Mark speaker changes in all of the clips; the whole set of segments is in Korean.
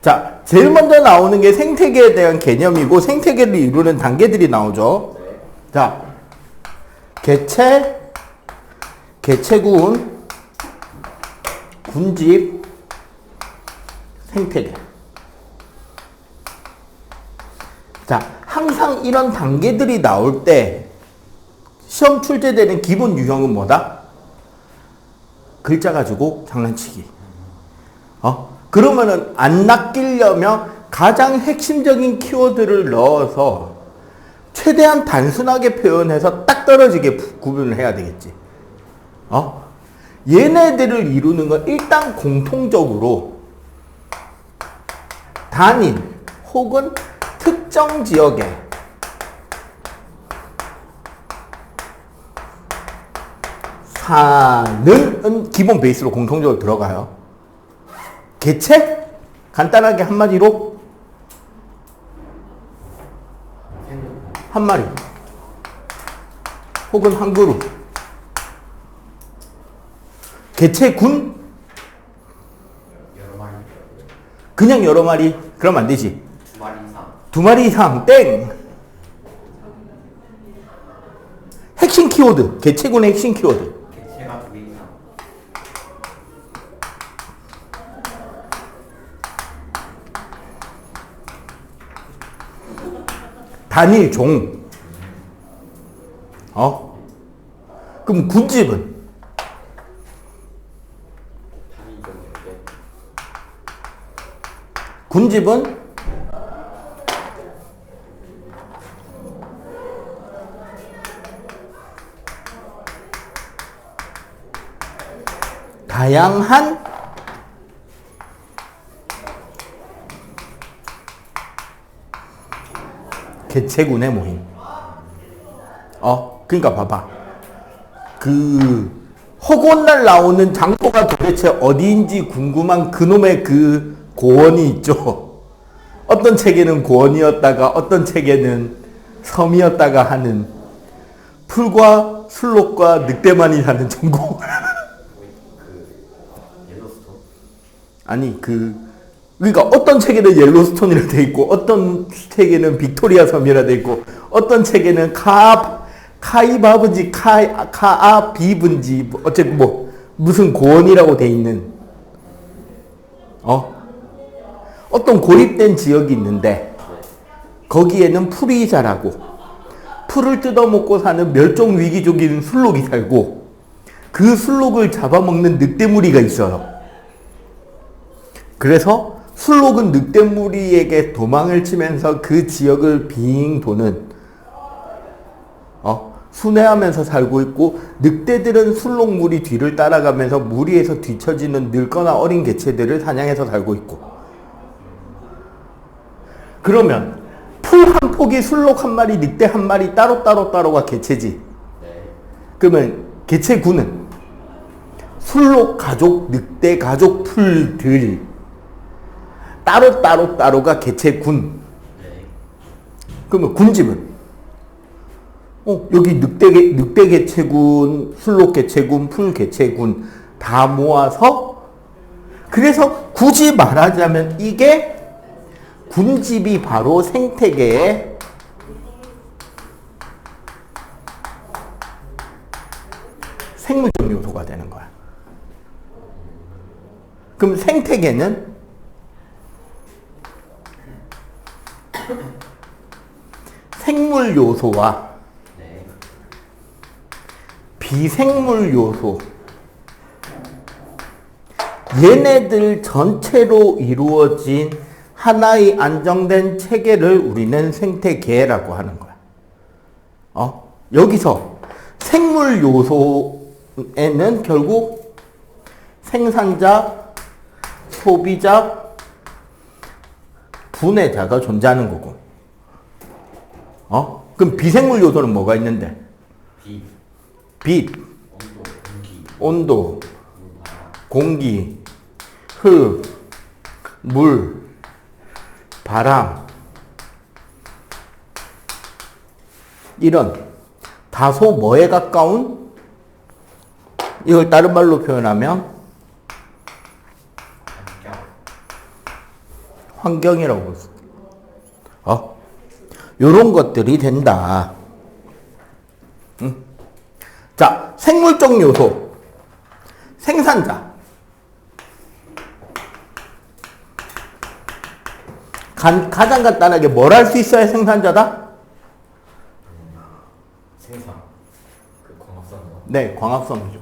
Speaker 1: 자, 제일 먼저 나오는 게 생태계에 대한 개념이고 생태계를 이루는 단계들이 나오죠. 자, 개체, 개체군, 군집, 생태계. 자, 항상 이런 단계들이 나올 때 시험 출제되는 기본 유형은 뭐다? 글자 가지고 장난치기. 그러면은 안 낚이려면 가장 핵심적인 키워드를 넣어서 최대한 단순하게 표현해서 딱 떨어지게 구분을 해야 되겠지. 얘네들을 이루는 건 일단 공통적으로 단일 혹은 특정 지역에 사는 기본 베이스로 공통적으로 들어가요. 개체? 간단하게 한마디로 한 마리 혹은 한 그룹. 개체군?
Speaker 2: 여러 마리.
Speaker 1: 그냥 여러 마리? 그러면 안 되지.
Speaker 2: 두 마리 이상.
Speaker 1: 두 마리 이상, 땡! 핵심 키워드, 개체군의 핵심 키워드.
Speaker 2: 개체가 두 개 이상.
Speaker 1: 단일 종. 그럼 군집은?
Speaker 2: 단위적 몇 개.
Speaker 1: 군집은? 다양한 개체군의 모임. 그러니까 봐봐. 허구날 나오는 장소가 도대체 어디인지 궁금한 그놈의 그 고원이 있죠. 어떤 책에는 고원이었다가 어떤 책에는 섬이었다가 하는 풀과 술록과 늑대만이 사는 전국.
Speaker 2: 옐로스톤?
Speaker 1: 아니 그러니까 어떤 책에는 옐로스톤이라 돼 있고 어떤 책에는 빅토리아 섬이라 돼 있고 어떤 책에는 카이바브인지 카아비브인지 어쨌든 뭐 무슨 고원이라고 돼 있는 어떤 고립된 지역이 있는데 거기에는 풀이 자라고 풀을 뜯어먹고 사는 멸종 위기종인 술록이 살고 그 술록을 잡아먹는 늑대무리가 있어요. 그래서 술록은 늑대무리에게 도망을 치면서 그 지역을 빙 도는 순회하면서 살고 있고 늑대들은 술록무리 뒤를 따라가면서 무리에서 뒤처지는 늙거나 어린 개체들을 사냥해서 살고 있고. 그러면 풀 한 폭이 술록 한 마리 늑대 한 마리 따로가 개체지.
Speaker 2: 네.
Speaker 1: 그러면 개체군은 술록 가족 늑대 가족 풀들 따로가 개체군.
Speaker 2: 네.
Speaker 1: 그러면 군집은 여기 늑대 개체군, 술록 개체군, 풀 개체군 다 모아서 그래서 굳이 말하자면 이게 군집이 바로 생태계의 생물적 요소가 되는 거야. 그럼 생태계는 생물 요소와
Speaker 2: 네.
Speaker 1: 비생물 요소 얘네들 전체로 이루어진 하나의 안정된 체계를 우리는 생태계라고 하는 거야. 여기서 생물 요소에는 결국 생산자, 소비자, 분해자가 존재하는 거고. 그럼 비생물 요소는 뭐가 있는데? 빛, 온도, 공기, 흙, 물, 바람, 이런 다소 뭐에 가까운? 이걸 다른 말로 표현하면 환경이라고 볼 수 있다. 요런 것들이 된다. 자, 생물적 요소. 생산자. 가장 간단하게 뭘 할 수 있어야 생산자다?
Speaker 2: 생산. 그 광합성이요.
Speaker 1: 네, 광합성이죠.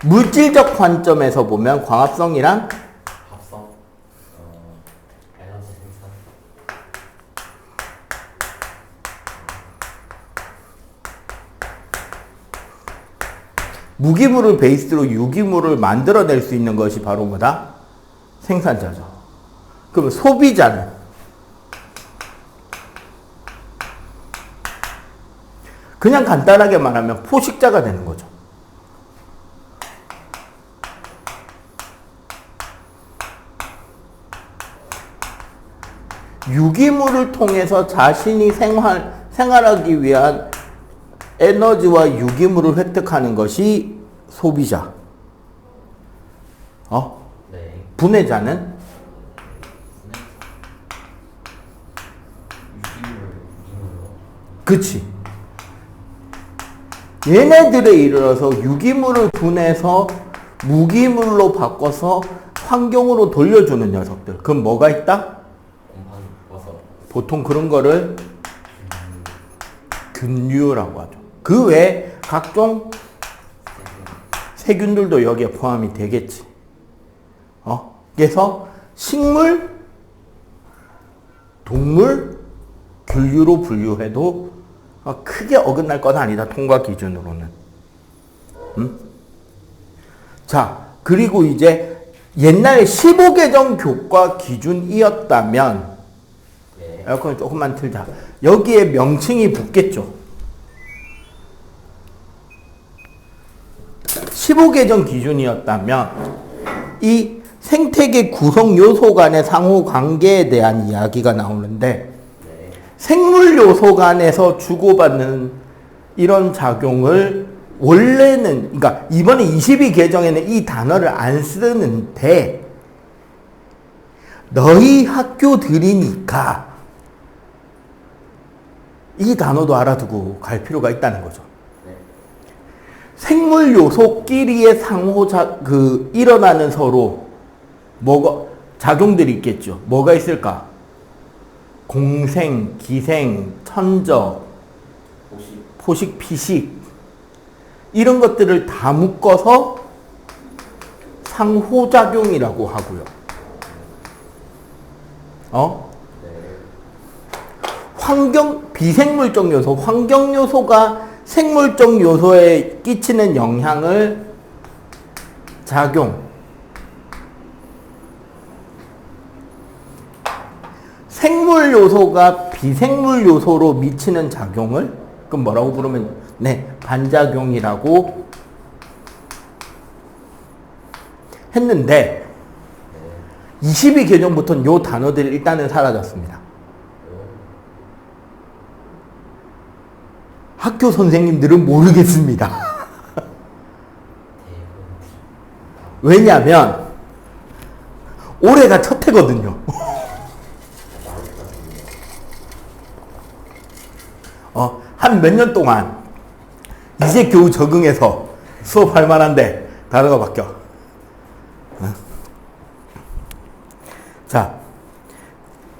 Speaker 1: 물질적 관점에서 보면 광합성이란
Speaker 2: 합성. 에너지 생산.
Speaker 1: 무기물을 베이스로 유기물을 만들어낼 수 있는 것이 바로 뭐다? 생산자죠. 그러면 소비자는 그냥 간단하게 말하면 포식자가 되는 거죠. 유기물을 통해서 자신이 생활하기 위한 에너지와 유기물을 획득하는 것이 소비자.
Speaker 2: 네.
Speaker 1: 분해자는
Speaker 2: 유기물로.
Speaker 1: 그치. 얘네들에 이르러서 유기물을 분해서 무기물로 바꿔서 환경으로 돌려주는 녀석들. 그럼 뭐가 있다?
Speaker 2: 곰팡이, 버섯.
Speaker 1: 보통 그런 거를 균류라고 하죠. 그 외에 각종 세균들도 여기에 포함이 되겠지. 그래서 식물, 동물, 균류로 분류해도 크게 어긋날 건 아니다. 통과 기준으로는. 자, 그리고 이제 옛날에 15개정 교과 기준이었다면
Speaker 2: 네.
Speaker 1: 에어컨을 조금만 틀자. 여기에 명칭이 붙겠죠. 15개정 기준이었다면 이 생태계 구성 요소 간의 상호 관계에 대한 이야기가 나오는데
Speaker 2: 네.
Speaker 1: 생물 요소 간에서 주고받는 이런 작용을 원래는 그러니까 이번에 22개정에는 이 단어를 안 쓰는데 너희 학교들이니까 이 단어도 알아두고 갈 필요가 있다는 거죠.
Speaker 2: 네.
Speaker 1: 생물 요소끼리의 일어나는 서로 작용들이 있겠죠. 뭐가 있을까? 공생, 기생, 천적, 포식, 피식 이런 것들을 다 묶어서 상호작용이라고 하고요. 비생물적 요소, 환경 요소가 생물적 요소에 끼치는 영향을 생물 요소가 비생물 요소로 미치는 작용을 그럼 뭐라고 부르면 반작용이라고 했는데 22개정부터는 요 단어들이 일단은 사라졌습니다. 학교 선생님들은 모르겠습니다. 왜냐하면 올해가 첫 해거든요. 한 몇 년 동안 이제 겨우 적응해서 수업할 만한데 단어가 바뀌어. 자,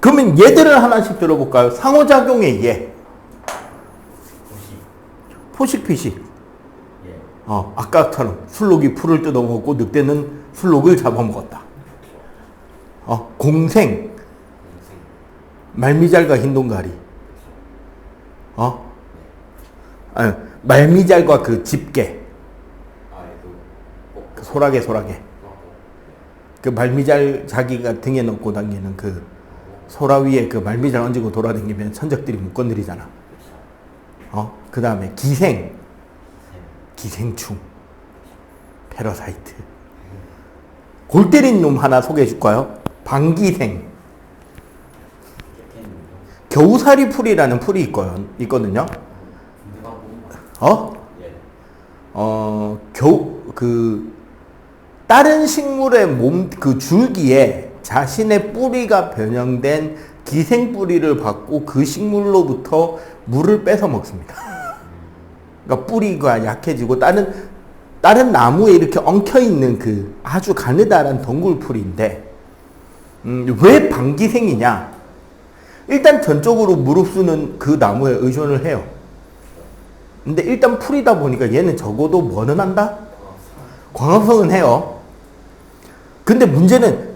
Speaker 1: 그러면 얘들을 하나씩 들어볼까요? 상호작용의 예. 포식, 피식.
Speaker 2: 예.
Speaker 1: 아까처럼 술록이 풀을 뜯어먹고 늑대는 술록을 잡아먹었다. 공생. 말미잘과 흰동가리. 말미잘과 그 집게. 그 소라게. 그 말미잘 자기가 등에 넣고 다니는 그 소라 위에 그 말미잘 얹고 돌아다니면 천적들이 못 건드리잖아. 그 다음에 기생충, 패러사이트. 골 때린 놈 하나 소개해 줄까요? 방기생. 겨우살이 풀이라는 풀이 있거든요. 다른 식물의 그 줄기에 자신의 뿌리가 변형된 기생 뿌리를 받고 그 식물로부터 물을 뺏어 먹습니다. 그러니까 뿌리가 약해지고 다른 나무에 이렇게 엉켜 있는 그 아주 가느다란 덩굴풀인데 왜 방기생이냐? 일단 전적으로 무릎수는 그 나무에 의존을 해요. 근데 일단 풀이다 보니까 얘는 적어도 뭐는 한다? 광합성은 해요. 근데 문제는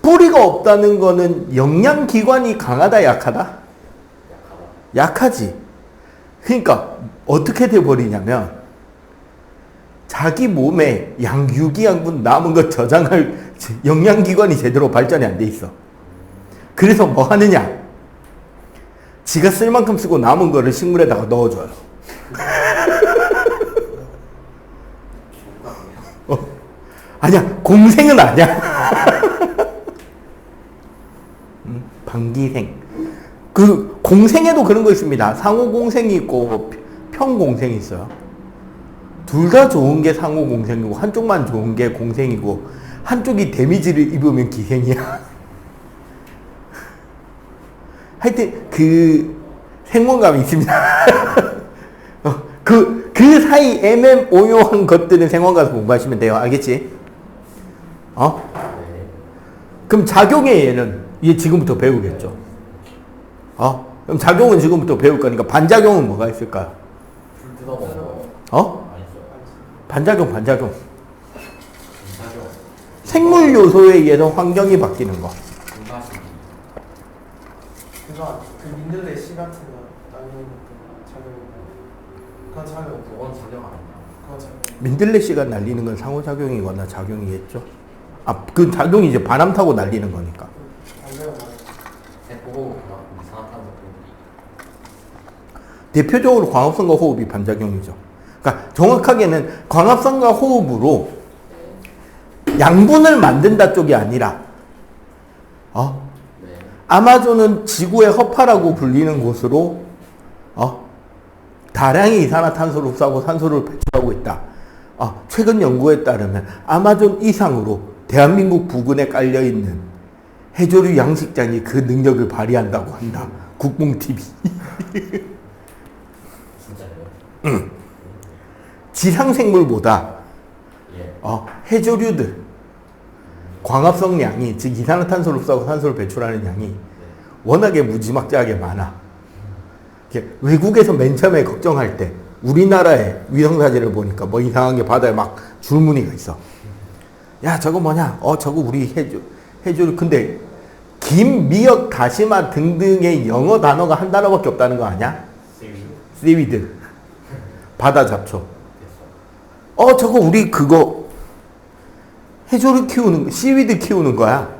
Speaker 1: 뿌리가 없다는 거는 영양기관이 강하다 약하다? 약하지. 그러니까 어떻게 돼버리냐면 자기 몸에 유기양분 남은 거 저장할 영양기관이 제대로 발전이 안 돼 있어. 그래서 뭐 하느냐? 지가 쓸 만큼 쓰고 남은 거를 식물에다가 넣어줘요. 아니야, 공생은 아니야. 방기생. 그 공생에도 그런 거 있습니다. 상호공생이 있고 평공생이 있어요. 둘 다 좋은 게 상호공생이고 한쪽만 좋은 게 공생이고 한쪽이 데미지를 입으면 기생이야. 하여튼 그 생mon감이 있습니다. 그 사이 애매모호한 것들은 생원 가서 공부하시면 돼요. 알겠지? 그럼 작용의 얘 지금부터 배우겠죠. 그럼 작용은 지금부터 배울 거니까 반작용은 뭐가 있을까요?
Speaker 2: 불 뜯어먹는 거.
Speaker 1: 반작용.
Speaker 2: 반작용.
Speaker 1: 생물 요소에 의해서 환경이 바뀌는 거.
Speaker 2: 분사시기.
Speaker 3: 그 민들레 씨 같은 거 날리는 것도 작용.
Speaker 2: 그건 작용 아니야.
Speaker 3: 그건 작용.
Speaker 1: 민들레 씨가 날리는 건 상호작용이거나 작용이겠죠. 그 작용이 이제 바람 타고 날리는 거니까.
Speaker 3: 작용
Speaker 2: 세포 이산화탄소
Speaker 1: 대표적으로 광합성과 호흡이 반작용이죠. 그러니까 정확하게는 광합성과 호흡으로 양분을 만든다 쪽이 아니라 아마존은 지구의 허파라고 불리는 곳으로 다량의 이산화탄소를 흡수하고 산소를 배출하고 있다. 최근 연구에 따르면 아마존 이상으로 대한민국 부근에 깔려있는 해조류 양식장이 그 능력을 발휘한다고 한다. 국뽕TV.
Speaker 2: 진짜요?
Speaker 1: 지상생물보다
Speaker 2: 예.
Speaker 1: 해조류들 광합성량이 즉 이산화탄소를 흡수하고 산소를 배출하는 양이 워낙에 무지막지하게 많아. 외국에서 맨 처음에 걱정할 때 우리나라의 위성사진을 보니까 뭐 이상한 게 바다에 막 줄무늬가 있어. 야 저거 뭐냐? 저거 우리 해조류. 근데 김, 미역, 다시마 등등의 영어 단어가 한 단어밖에 없다는 거 아니야? 씨위드. 바다 잡초. 저거 우리 그거 해조류 키우는 씨위드 키우는 거야.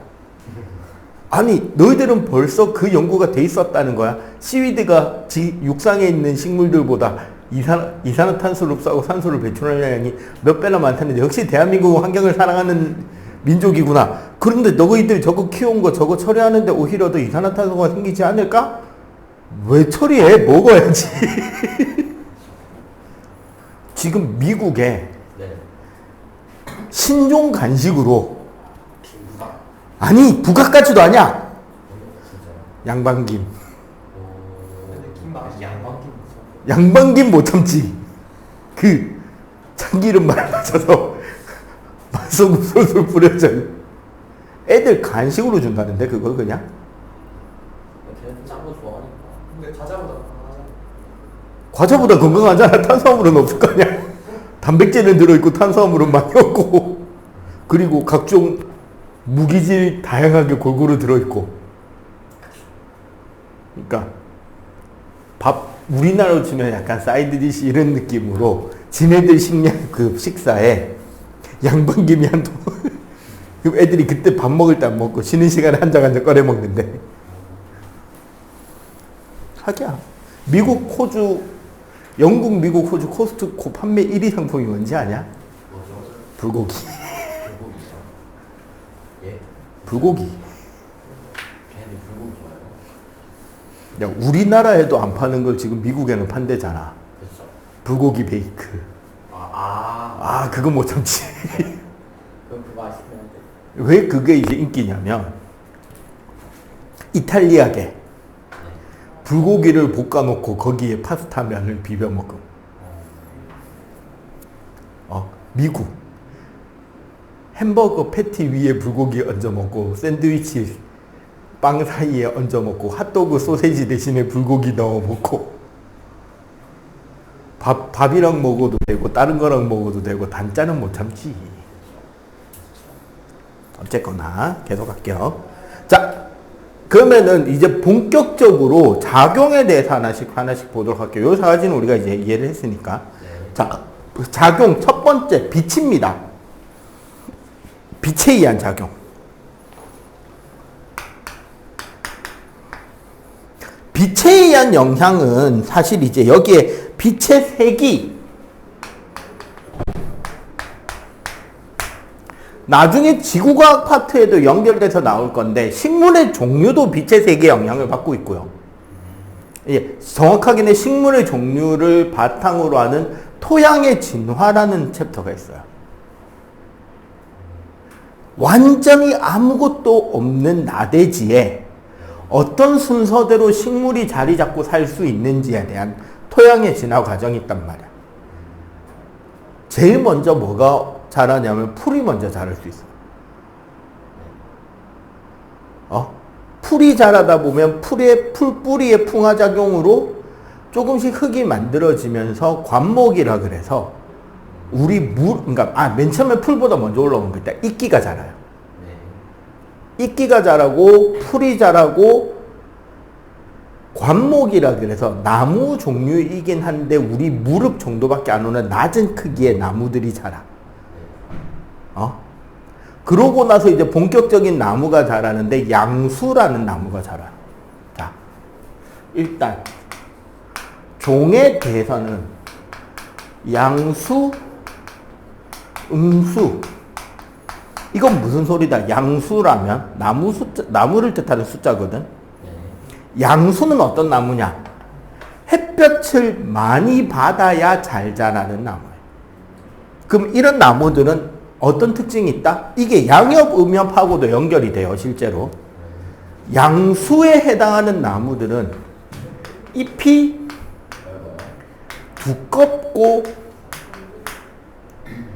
Speaker 1: 아니 너희들은 벌써 그 연구가 돼 있었다는 거야. 씨위드가 육상에 있는 식물들보다 이산화탄소를 흡수하고 산소를 배출하는 양이 몇 배나 많다는데 역시 대한민국 환경을 사랑하는 민족이구나. 그런데 너희들 저거 키운 거 저거 처리하는데 오히려 더 이산화탄소가 생기지 않을까? 왜 처리해? 먹어야지. 지금 미국에 신종 간식으로 아니 북악까지도 아니야. 양반김.
Speaker 3: 근데 김 맛이
Speaker 2: 양반김.
Speaker 1: 양반김 못 참지. 그 참기름 말아서 맛소금 솔솔 뿌려져. 애들 간식으로 준다는데 그걸 그냥.
Speaker 2: 걔는 짠거 좋아하니까.
Speaker 3: 근데 과자보다 강하잖아.
Speaker 1: 과자보다 건강하잖아. 탄수화물은 없을 거 아니야. 단백질은 들어있고 탄수화물은 많이 없고 그리고 각종 무기질 다양하게 골고루 들어있고. 그러니까 밥 우리나라로 치면 약간 사이드 디시 이런 느낌으로 지네들 식사에 양반김이 한 통. 그럼 애들이 그때 밥 먹을 때 안 먹고 쉬는 시간에 한 장 한 장 꺼내 먹는데. 하기야. 미국, 호주, 영국, 미국, 호주 코스트코 판매 1위 상품이 뭔지 아냐?
Speaker 2: 뭐죠?
Speaker 1: 불고기.
Speaker 2: 불고기죠. 예?
Speaker 1: 불고기.
Speaker 2: 걔네들 불고기 좋아해요.
Speaker 1: 야, 우리나라에도 안 파는 걸 지금 미국에는 판대잖아.
Speaker 2: 그렇죠.
Speaker 1: 불고기 베이크.
Speaker 2: 아,
Speaker 1: 그거 못 참지.
Speaker 2: 그럼 그거
Speaker 1: 왜 그게 이제 인기냐면 이탈리아계 불고기를 볶아놓고 거기에 파스타 면을 비벼 먹음. 미국 햄버거 패티 위에 불고기 얹어 먹고 샌드위치 빵 사이에 얹어 먹고 핫도그 소세지 대신에 불고기 넣어 먹고 밥이랑 먹어도 되고 다른 거랑 먹어도 되고 단짠은 못 참지. 어쨌거나 계속 할게요. 자, 그러면은 이제 본격적으로 작용에 대해서 하나씩 보도록 할게요. 요 4가지는 우리가 이제 이해를 했으니까. 자, 작용 첫 번째 빛입니다. 빛에 의한 작용. 빛에 의한 영향은 사실 이제 여기에 빛의 색이 나중에 지구과학 파트에도 연결돼서 나올 건데 식물의 종류도 빛의 색의 영향을 받고 있고요. 예, 정확하게는 식물의 종류를 바탕으로 하는 토양의 진화라는 챕터가 있어요. 완전히 아무것도 없는 나대지에 어떤 순서대로 식물이 자리 잡고 살 수 있는지에 대한 토양의 진화 과정이 있단 말이야. 제일 먼저 뭐가 자라냐면 풀이 먼저 자랄 수 있어. 풀이 자라다 보면 풀뿌리의 풍화작용으로 조금씩 흙이 만들어지면서 관목이라 그래서 그러니까 맨 처음에 풀보다 먼저 올라오는 거 있다. 이끼가 자라요. 이끼가 자라고 풀이 자라고 관목이라 그래서 나무 종류이긴 한데 우리 무릎 정도밖에 안 오는 낮은 크기의 나무들이 자라. 그러고 나서 이제 본격적인 나무가 자라는데 양수라는 나무가 자라요. 자, 일단 종에 대해서는 양수, 음수. 이건 무슨 소리다? 양수라면 나무를 뜻하는 숫자거든. 양수는 어떤 나무냐? 햇볕을 많이 받아야 잘 자라는 나무예요. 그럼 이런 나무들은 어떤 특징이 있다? 이게 양엽, 음엽하고도 연결이 돼요, 실제로. 양수에 해당하는 나무들은 잎이 두껍고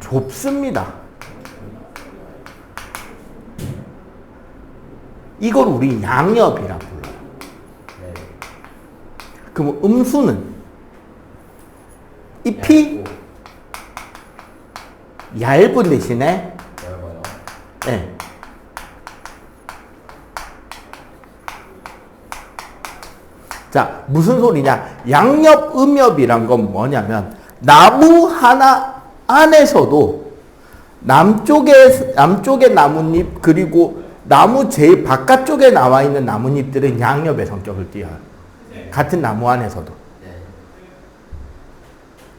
Speaker 1: 좁습니다. 이걸 우리 양엽이라고 불러요. 그럼 음수는 잎이 얇은 대신에 네. 자, 무슨 소리냐? 양엽, 음엽이란 건 뭐냐면 나무 하나 안에서도 남쪽의 나뭇잎 그리고 나무 제일 바깥쪽에 나와 있는 나뭇잎들은 양엽의 성격을 띠어요. 같은 나무 안에서도.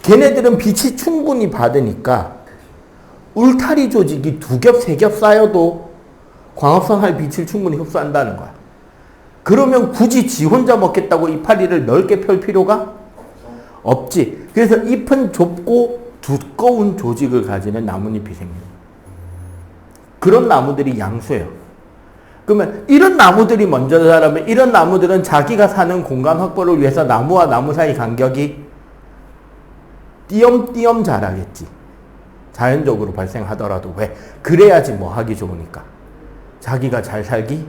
Speaker 1: 걔네들은 빛이 충분히 받으니까 울타리 조직이 2겹, 3겹 쌓여도 광합성할 빛을 충분히 흡수한다는 거야. 그러면 굳이 지 혼자 먹겠다고 이파리를 넓게 펼 필요가 없지. 그래서 잎은 좁고 두꺼운 조직을 가지는 나뭇잎이 생겨요. 그런 나무들이 양수예요. 그러면 이런 나무들이 먼저 자라면 이런 나무들은 자기가 사는 공간 확보를 위해서 나무와 나무 사이 간격이 띄엄띄엄 자라겠지. 자연적으로 발생하더라도. 왜? 그래야지 뭐 하기 좋으니까. 자기가 잘 살기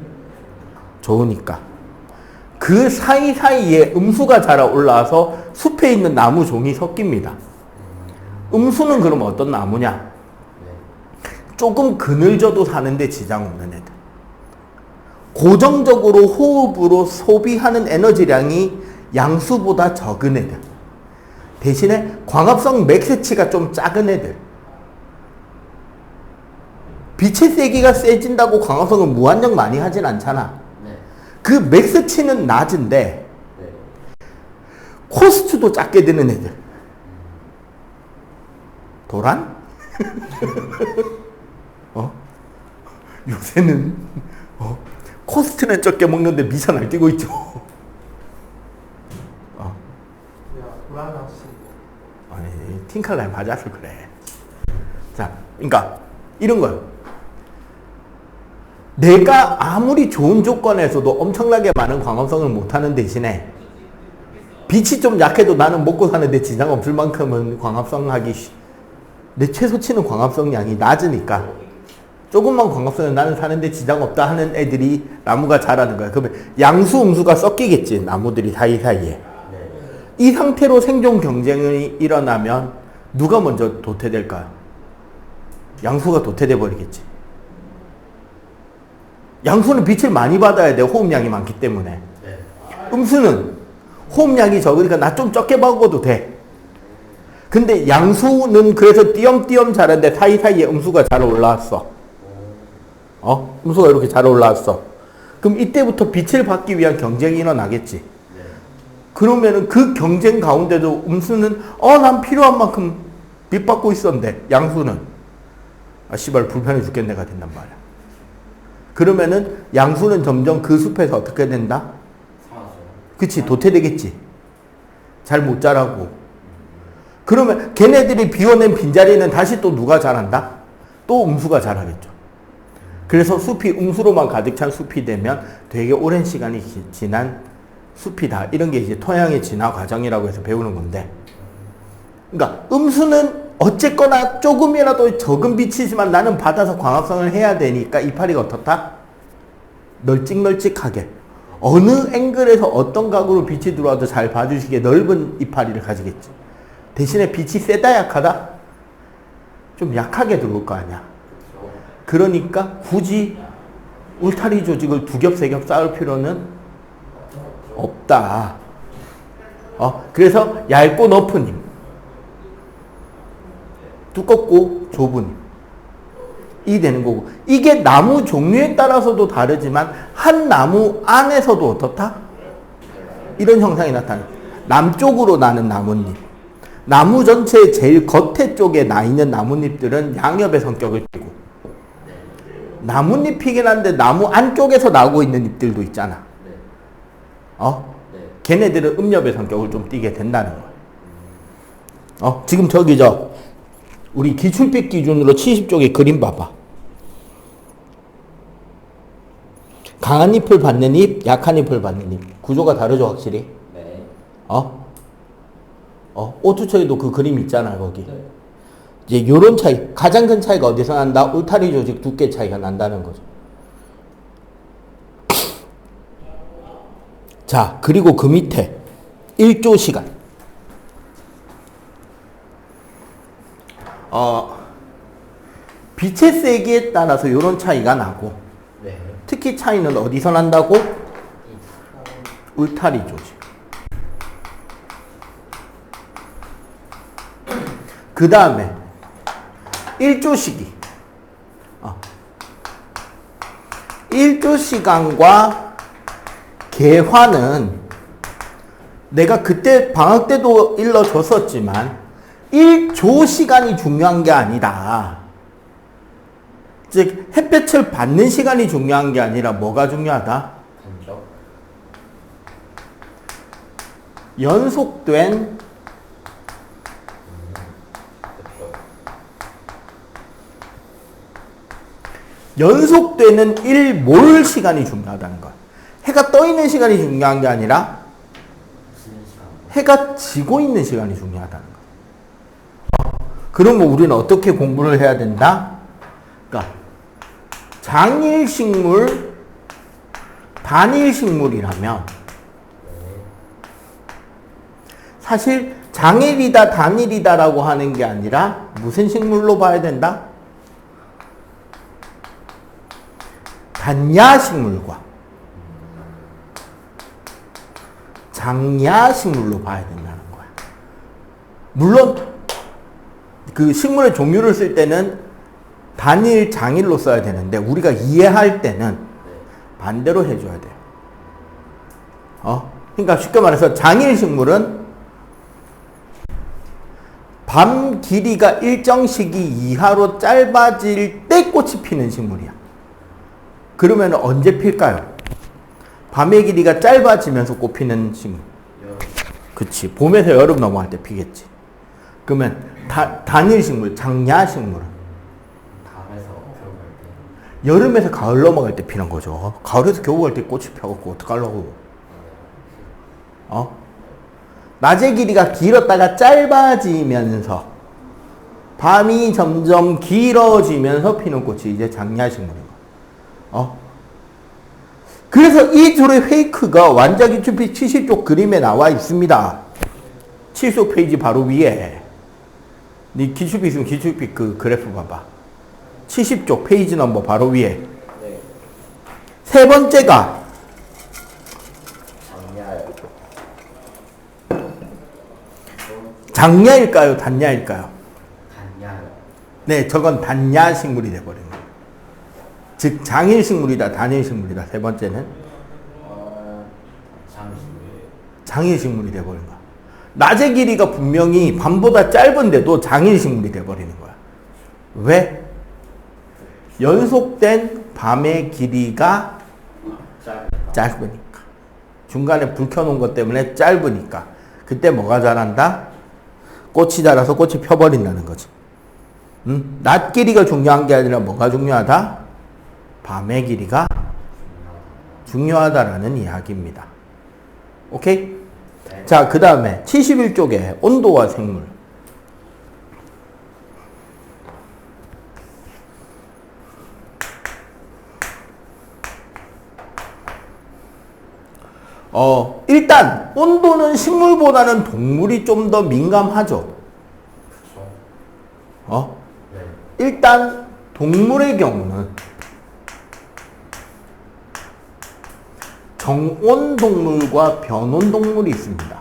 Speaker 1: 좋으니까. 그 사이사이에 음수가 자라 올라와서 숲에 있는 나무 종이 섞입니다. 음수는 그럼 어떤 나무냐? 조금 그늘져도 사는데 지장 없는 애들. 고정적으로 호흡으로 소비하는 에너지량이 양수보다 적은 애들. 대신에 광합성 맥스치가 좀 작은 애들. 빛의 세기가 세진다고 광합성을 무한정 많이 하진 않잖아. 그 맥스치는 낮은데 코스트도 작게 드는 애들. 도란? 요새는 코스트는 적게 먹는데 미쳐 날뛰고 있죠.
Speaker 3: 야, 도란 혹시
Speaker 1: 아니, 팅칼날 맞아서 그래. 자, 그러니까 이런 거요. 내가 아무리 좋은 조건에서도 엄청나게 많은 광합성을 못하는 대신에 빛이 좀 약해도 나는 먹고 사는데 지장 없을 만큼은 광합성하기 내 최소치는 광합성량이 낮으니까 조금만 광합성은 나는 사는데 지장 없다 하는 애들이 나무가 자라는 거야. 그러면 양수, 음수가 섞이겠지. 나무들이 사이사이에. 이 상태로 생존 경쟁이 일어나면 누가 먼저 도태될까요? 양수가 도태돼 버리겠지. 양수는 빛을 많이 받아야 돼. 호흡량이 많기 때문에. 음수는 호흡량이 적으니까 나 좀 적게 먹어도 돼. 근데 양수는 그래서 띄엄띄엄 자랐는데 사이사이에 음수가 잘 올라왔어. 음수가 이렇게 잘 올라왔어. 그럼 이때부터 빛을 받기 위한 경쟁이 일어나겠지. 그러면은 그 경쟁 가운데도 음수는 난 필요한 만큼 빛 받고 있었는데 양수는 씨발 불편해 죽겠네가 된단 말이야. 그러면은 양수는 점점 그 숲에서 어떻게 된다? 그치, 도태되겠지. 잘 못 자라고. 그러면 걔네들이 비워낸 빈자리는 다시 또 누가 자란다? 또 음수가 자라겠죠. 그래서 숲이 음수로만 가득 찬 숲이 되면 되게 오랜 시간이 지난 숲이다. 이런 게 이제 토양의 진화 과정이라고 해서 배우는 건데. 그러니까 음수는 어쨌거나 조금이라도 적은 빛이지만 나는 받아서 광합성을 해야 되니까 이파리가 어떻다? 널찍널찍하게. 어느 앵글에서 어떤 각으로 빛이 들어와도 잘 봐주시게 넓은 이파리를 가지겠지. 대신에 빛이 세다 약하다? 좀 약하게 들어올 거 아니야. 그러니까 굳이 울타리 조직을 두 겹, 세 겹 쌓을 필요는 없다. 그래서 얇고 높은 힘, 두껍고 좁은 힘, 이 되는 거고, 이게 나무 종류에 따라서도 다르지만 한 나무 안에서도 어떻다? 이런 형상이 나타나요. 남쪽으로 나는 나뭇잎, 나무 전체의 제일 겉에 쪽에 나 있는 나뭇잎들은 양엽의 성격을 띠고, 나뭇잎이긴 한데 나무 안쪽에서 나오고 있는 잎들도 있잖아. 걔네들은 음엽의 성격을 좀 띠게 된다는 거야. 지금 저기 우리 기출빛 기준으로 70쪽에 그림 봐봐. 강한 잎을 받는 잎, 약한 잎을 받는 잎. 구조가 다르죠, 확실히?
Speaker 2: 네.
Speaker 1: 오투처에도 그 그림 있잖아, 거기. 네. 이제 요런 차이, 가장 큰 차이가 어디서 난다? 울타리 조직 두께 차이가 난다는 거죠. 자, 그리고 그 밑에 1조 시간. 빛의 세기에 따라서 요런 차이가 나고,
Speaker 2: 네.
Speaker 1: 특히 차이는 어디서 난다고? 울타리 조직. 그 다음에 1조 시기. 1조 시간과 개화는 내가 그때 방학 때도 일러줬었지만 1조 시간이 중요한 게 아니다. 즉 햇볕을 받는 시간이 중요한 게 아니라 뭐가 중요하다?
Speaker 2: 단적.
Speaker 1: 연속된 연속되는 1몰 시간이 중요하다는 거야. 해가 떠 있는 시간이 중요한 게 아니라 해가 지고 있는 시간이 중요하다는 거야. 그러면 우리는 어떻게 공부를 해야 된다? 그러니까 장일식물, 단일식물이라면 사실 장일이다, 단일이다라고 하는 게 아니라 무슨 식물로 봐야 된다? 단야식물과 장야식물로 봐야 된다는 거야. 물론 그 식물의 종류를 쓸 때는 단일, 장일로 써야 되는데 우리가 이해할 때는 반대로 해줘야 돼요. 그러니까 쉽게 말해서 장일식물은 밤 길이가 일정 시기 이하로 짧아질 때 꽃이 피는 식물이야. 그러면 언제 필까요? 밤의 길이가 짧아지면서 꽃 피는 식물. 그치. 봄에서 여름 넘어갈 때 피겠지. 그러면 단일식물, 장야식물은
Speaker 2: 밤에서 들어갈 때.
Speaker 1: 여름에서 가을 넘어갈 때 피는 거죠. 가을에서 겨울 갈 때 꽃이 펴갖고 어떡하려고. 낮의 길이가 길었다가 짧아지면서 밤이 점점 길어지면서 피는 꽃이 이제 장야식물인 거야. 그래서 이 둘의 페이크가 완자기출필 70쪽 그림에 나와 있습니다. 70 페이지 바로 위에. 네 기출필 있으면 기출필 그 그래프 봐봐. 70쪽 페이지 넘버 바로 위에.
Speaker 2: 네.
Speaker 1: 세 번째가 장야일까요? 단야일까요?
Speaker 2: 단야요.
Speaker 1: 네, 저건 단야식물이 돼버리는 거예요. 즉 장일식물이다, 단일식물이다. 세 번째는 장일식물이 돼버리는 거야. 낮의 길이가 분명히 밤보다 짧은데도 장일식물이 돼버리는 거야. 왜? 연속된 밤의 길이가 짧으니까. 중간에 불 켜놓은 것 때문에 짧으니까. 그때 뭐가 자란다? 꽃이 자라서 꽃이 펴버린다는 거지. 낮 길이가 중요한 게 아니라 뭐가 중요하다? 밤의 길이가 중요하다라는 이야기입니다. 오케이?
Speaker 2: 네.
Speaker 1: 자, 그 다음에 71쪽에 온도와 생물. 일단 온도는 식물보다는 동물이 좀 더 민감하죠.
Speaker 2: 그쵸. 네.
Speaker 1: 일단 동물의 경우는 정온 동물과 변온 동물이 있습니다.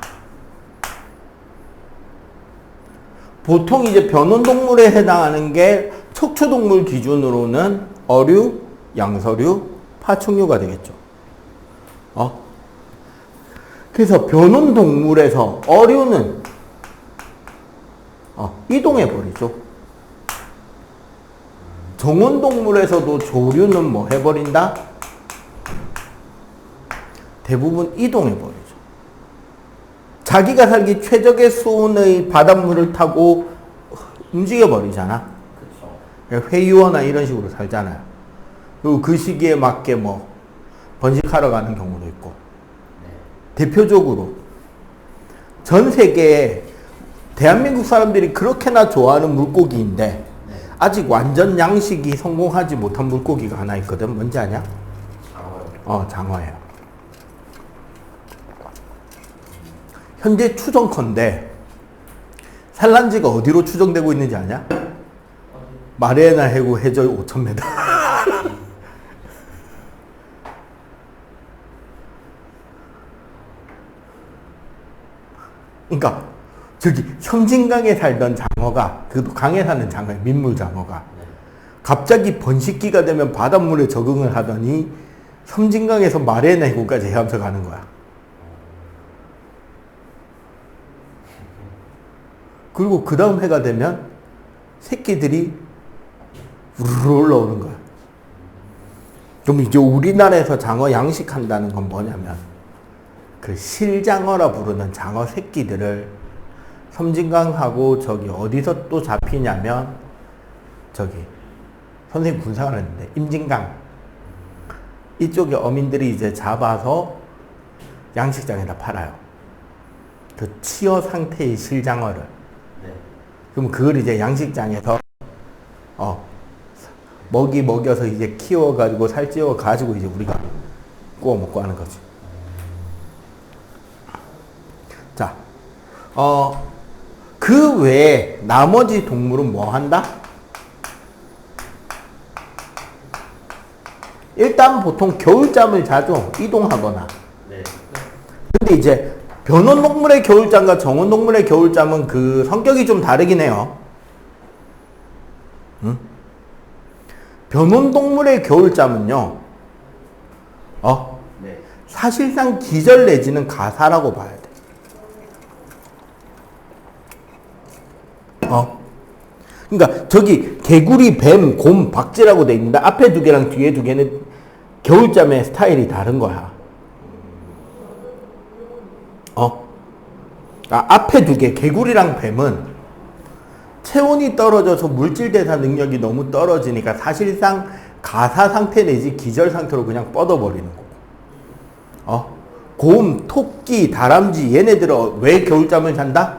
Speaker 1: 보통 이제 변온 동물에 해당하는 게 척추 동물 기준으로는 어류, 양서류, 파충류가 되겠죠. 그래서 변온 동물에서 어류는 이동해 버리죠. 정온 동물에서도 조류는 뭐 해버린다? 대부분 이동해 버리죠. 자기가 살기 최적의 수온의 바닷물을 타고 움직여 버리잖아.
Speaker 2: 그쵸.
Speaker 1: 회유어나 이런 식으로 살잖아요. 그리고 그 시기에 맞게 뭐 번식하러 가는 경우도 있고.
Speaker 2: 네.
Speaker 1: 대표적으로 전 세계에 대한민국 사람들이 그렇게나 좋아하는 물고기인데
Speaker 2: 네.
Speaker 1: 아직 완전 양식이 성공하지 못한 물고기가 하나 있거든. 뭔지 아냐?
Speaker 2: 장어요.
Speaker 1: 장어예요. 현재 추정컨대 산란지가 어디로 추정되고 있는지 아냐? 마리아나 해구 해저 5,000m. 그러니까 저기 섬진강에 살던 장어가, 그것도 강에 사는 장어예요. 민물장어가
Speaker 2: 네.
Speaker 1: 갑자기 번식기가 되면 바닷물에 적응을 하더니 섬진강에서 마리아나 해구까지 헤엄쳐 가는 거야. 그리고 그 다음 해가 되면 새끼들이 우르르 올라오는 거야. 그럼 이제 우리나라에서 장어 양식한다는 건 뭐냐면 그 실장어라 부르는 장어 새끼들을 섬진강하고 저기 어디서 또 잡히냐면 저기 선생님 군사를 했는데 임진강 이쪽에 어민들이 이제 잡아서 양식장에다 팔아요. 그 치어 상태의 실장어를.
Speaker 2: 네.
Speaker 1: 그럼 그걸 이제 양식장에서 먹이 먹여서 이제 키워가지고 살찌워 가지고 이제 우리가 구워 먹고 하는 거지. 자, 그 외에 나머지 동물은 뭐 한다? 일단 보통 겨울잠을 자죠. 이동하거나.
Speaker 2: 네.
Speaker 1: 근데 이제 변온 동물의 겨울잠과 정온 동물의 겨울잠은 그 성격이 좀 다르긴 해요. 응? 변온 동물의 겨울잠은요,
Speaker 2: 네.
Speaker 1: 사실상 기절 내지는 가사라고 봐야 돼. 그러니까 저기 개구리, 뱀, 곰, 박쥐라고 돼 있는데 앞에 두 개랑 뒤에 두 개는 겨울잠의 스타일이 다른 거야. 앞에 두 개, 개구리랑 뱀은 체온이 떨어져서 물질 대사 능력이 너무 떨어지니까 사실상 가사 상태 내지 기절 상태로 그냥 뻗어버리는 거고. 곰, 토끼, 다람쥐 얘네들은 왜 겨울잠을 잔다?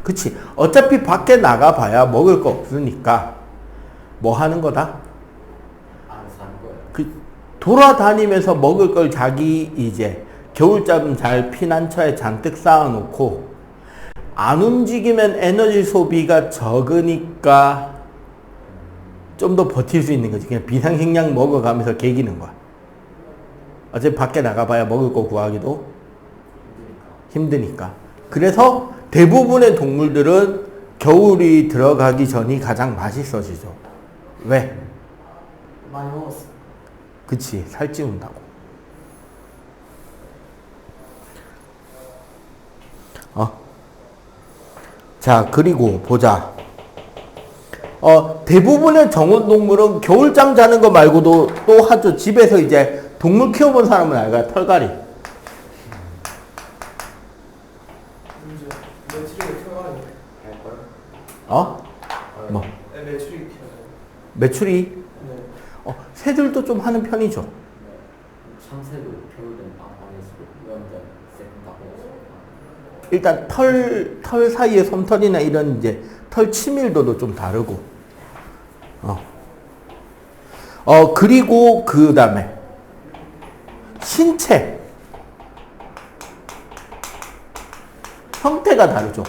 Speaker 1: 그치. 어차피 밖에 나가봐야 먹을 거 없으니까 뭐 하는 거다?
Speaker 2: 안 사는 거예요.
Speaker 1: 돌아다니면서 먹을 걸 자기 이제 겨울잠 잘 피난처에 잔뜩 쌓아놓고 안 움직이면 에너지 소비가 적으니까 좀 더 버틸 수 있는 거지. 그냥 비상식량 먹어가면서 개기는 거야. 어차피 밖에 나가봐야 먹을 거 구하기도 힘드니까. 그래서 대부분의 동물들은 겨울이 들어가기 전이 가장 맛있어지죠. 왜?
Speaker 3: 많이 먹었어.
Speaker 1: 그치, 살찌운다고. 자, 그리고 보자. 대부분의 정원동물은 겨울잠 자는 거 말고도 또 하죠. 집에서 이제 동물 키워본 사람은 알까요? 털갈이.
Speaker 3: 이제 매출이 켜가지고.
Speaker 1: 뭐?
Speaker 3: 네, 매출이 켜요.
Speaker 1: 매출이?
Speaker 3: 네.
Speaker 1: 새들도 좀 하는 편이죠.
Speaker 2: 참새도 겨울엔 빵빵해서 여름엔 새콤하고.
Speaker 1: 일단 털 사이에 솜털이나 이런 이제 털 치밀도도 좀 다르고. 그리고 그 다음에 신체 형태가 다르죠.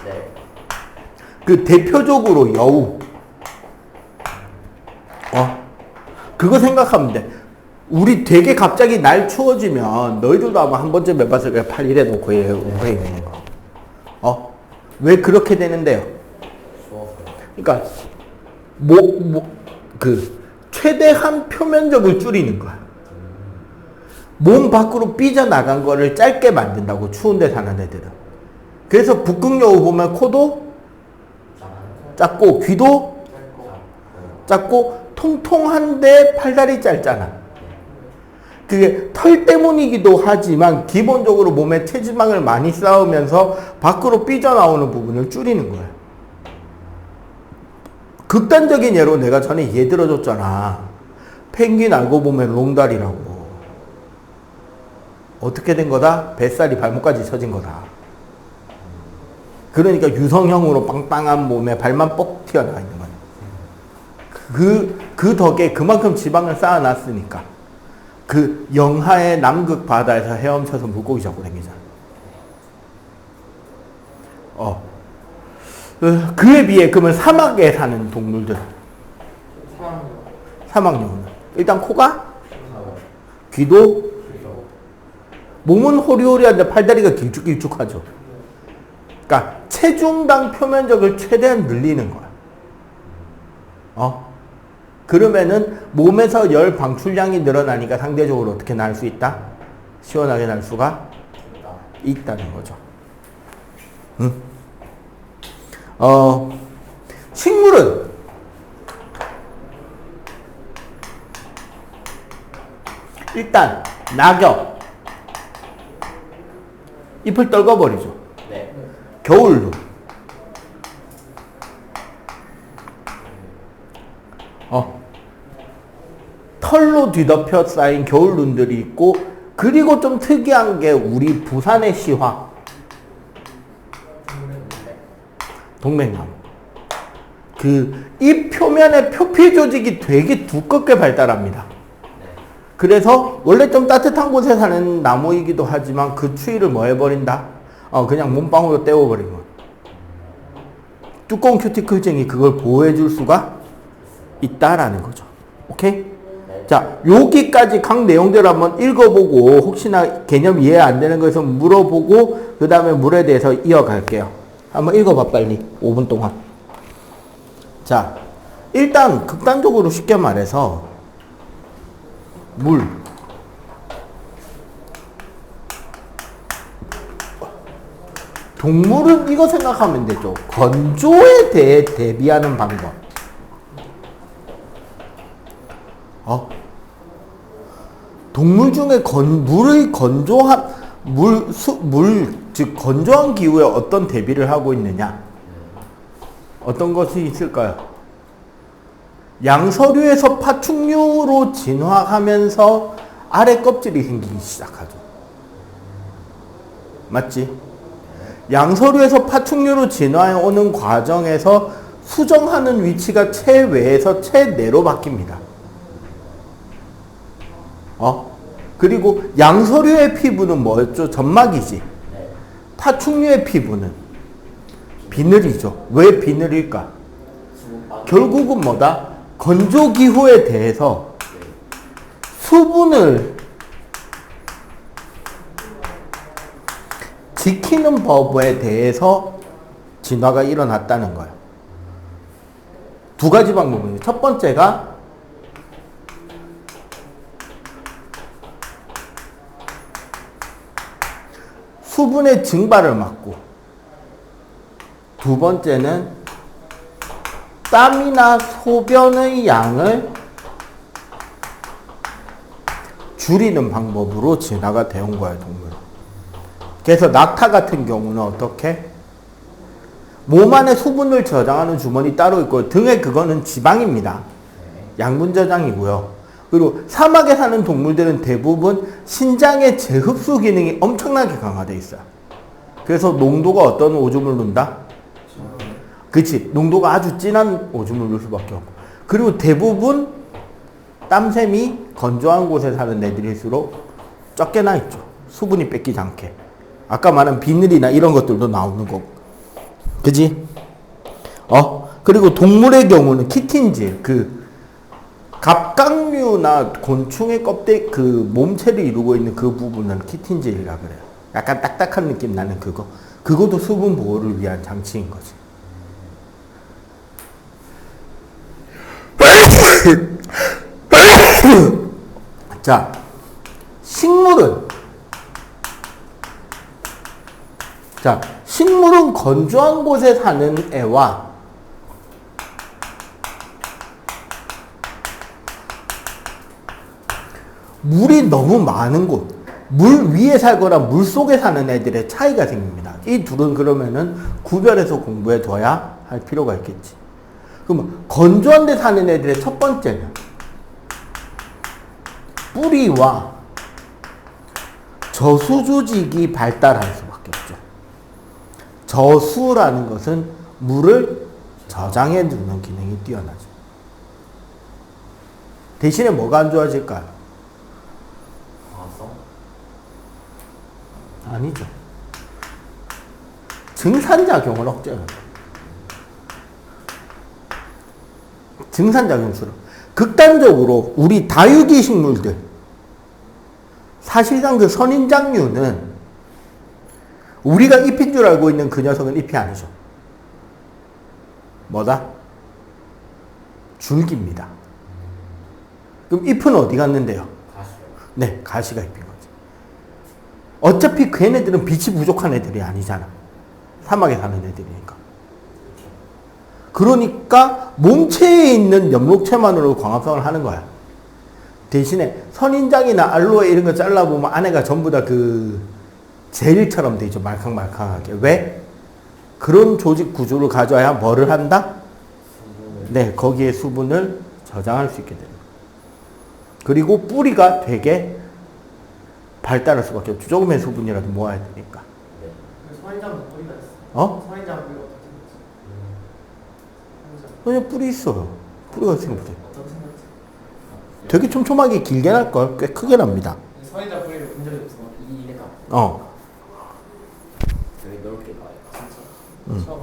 Speaker 2: 네.
Speaker 1: 그 대표적으로 여우. 그거 생각하면 돼. 우리 되게 갑자기 날 추워지면 너희들도 아마 한 번쯤 해봤을 거야. 팔 이래 놓고 이래 있는 거. 왜 그렇게 되는데요?
Speaker 2: 추워서요.
Speaker 1: 그러니까 최대한 표면적을 줄이는 거야. 몸 밖으로 삐져나간 거를 짧게 만든다고, 추운 데 사는 애들은. 그래서 북극여우 보면 코도 작고 귀도 작고 통통한데 팔다리 짧잖아. 그게 털 때문이기도 하지만 기본적으로 몸에 체지방을 많이 쌓으면서 밖으로 삐져나오는 부분을 줄이는 거예요. 극단적인 예로 내가 전에 예 들어줬잖아. 펭귄 알고 보면 롱다리라고. 어떻게 된 거다? 뱃살이 발목까지 처진 거다. 그러니까 유성형으로 빵빵한 몸에 발만 뻑 튀어나와 있는 거야. 그 덕에 그만큼 지방을 쌓아놨으니까 그 영하의 남극 바다에서 헤엄쳐서 물고기 잡고 다니잖아. 그에 비해 그러면 사막에 사는 동물들. 사막여우는 일단 코가, 귀도, 몸은 호리호리한데 팔다리가 길쭉길쭉하죠. 그러니까 체중당 표면적을 최대한 늘리는 거야. 그러면은 몸에서 열 방출량이 늘어나니까 상대적으로 어떻게 날 수 있다? 시원하게 날 수가 있다는 거죠. 식물은 일단 낙엽 잎을 떨궈버리죠.
Speaker 2: 네.
Speaker 1: 겨울로 털로 뒤덮여 쌓인 겨울눈들이 있고, 그리고 좀 특이한 게 우리 부산의 시화 동맥나무. 잎 표면의 표피 조직이 되게 두껍게 발달합니다. 그래서 원래 좀 따뜻한 곳에 사는 나무이기도 하지만 그 추위를 뭐 해버린다? 그냥 몸빵으로 떼워버린 거. 두꺼운 큐티클쟁이 그걸 보호해줄 수가 있다라는 거죠. 오케이? 자, 여기까지 각 내용대로 한번 읽어보고 혹시나 개념 이해 안 되는 거에서 물어보고 그 다음에 물에 대해서 이어갈게요. 한번 읽어봐 빨리. 5분 동안. 자, 일단 극단적으로 쉽게 말해서 물. 동물은 이거 생각하면 되죠. 건조에 대해 대비하는 방법. 동물 중에 물의 건조한 즉 건조한 기후에 어떤 대비를 하고 있느냐? 어떤 것이 있을까요? 양서류에서 파충류로 진화하면서 아래 껍질이 생기기 시작하죠. 맞지? 양서류에서 파충류로 진화해 오는 과정에서 수정하는 위치가 체외에서 체내로 바뀝니다. 그리고 양서류의 피부는 뭐였죠? 점막이지.
Speaker 2: 네.
Speaker 1: 파충류의 피부는 비늘이죠. 왜 비늘일까?
Speaker 2: 수분
Speaker 1: 결국은 뭐다? 건조기후에 대해서 수분을 지키는 법에 대해서 진화가 일어났다는 거예요. 두 가지 방법입니다. 첫 번째가 수분의 증발을 막고, 두 번째는 땀이나 소변의 양을 줄이는 방법으로 진화가 되온 거예요, 동물. 그래서 낙타 같은 경우는 어떻게? 몸 안에 수분을 저장하는 주머니 따로 있고, 등에 그거는 지방입니다. 양분 저장이고요. 그리고 사막에 사는 동물들은 대부분 신장의 재흡수 기능이 엄청나게 강화되어 있어요. 그래서 농도가 어떤 오줌을 넣는다? 그치. 농도가 아주 진한 오줌을 넣을 수밖에 없고. 그리고 대부분 땀샘이 건조한 곳에 사는 애들일수록 적게 나 있죠. 수분이 뺏기지 않게. 아까 말한 비늘이나 이런 것들도 나오는 거고. 그지? 그리고 동물의 경우는 키틴질, 갑각류나 곤충의 껍데기, 몸체를 이루고 있는 그 부분은 키틴질이라 그래요. 약간 딱딱한 느낌 나는 그거. 그것도 수분 보호를 위한 장치인 거지. 자, 식물은 건조한 곳에 사는 애와 물이 너무 많은 곳, 물 위에 살거나 물 속에 사는 애들의 차이가 생깁니다. 이 둘은 그러면은 구별해서 공부해 둬야 할 필요가 있겠지. 그럼 건조한 데 사는 애들의 첫 번째는 뿌리와 저수 조직이 발달할 수밖에 없죠. 저수라는 것은 물을 저장해 두는 기능이 뛰어나죠. 대신에 뭐가 안 좋아질까요?
Speaker 2: 과성?
Speaker 1: 아니죠. 증산작용을 억제해요. 증산작용수로. 극단적으로 우리 다육이 식물들, 사실상 그 선인장류는 우리가 잎인 줄 알고 있는 그 녀석은 잎이 아니죠. 뭐다? 줄기입니다. 그럼 잎은 어디 갔는데요?
Speaker 2: 가시요.
Speaker 1: 네, 가시가 잎인 거지. 어차피 걔네들은 빛이 부족한 애들이 아니잖아. 사막에 사는 애들이니까. 그러니까 몸체에 있는 엽록체만으로 광합성을 하는 거야. 대신에 선인장이나 알로에 이런 거 잘라보면 안에가 전부 다 젤처럼 돼 있죠. 말캉말캉하게. 왜? 그런 조직 구조를 가져야 뭐를 한다? 네, 거기에 수분을 저장할 수 있게 됩니다. 그리고 뿌리가 되게 발달할 수밖에 없죠. 조금의 수분이라도 모아야 되니까.
Speaker 3: 선인장도 뿌리가 있어. 선인장 뿌리가 어떻게 생겼지?
Speaker 1: 그냥 뿌리 있어요. 뿌리가 있으면 돼.
Speaker 3: 어떻게 생겼지?
Speaker 1: 되게 촘촘하게 길게 날걸. 꽤 크게 납니다.
Speaker 3: 선인장 뿌리를 본 적이 없어. 이해가.
Speaker 2: 되게 넓게 가요.
Speaker 3: 진짜. 처음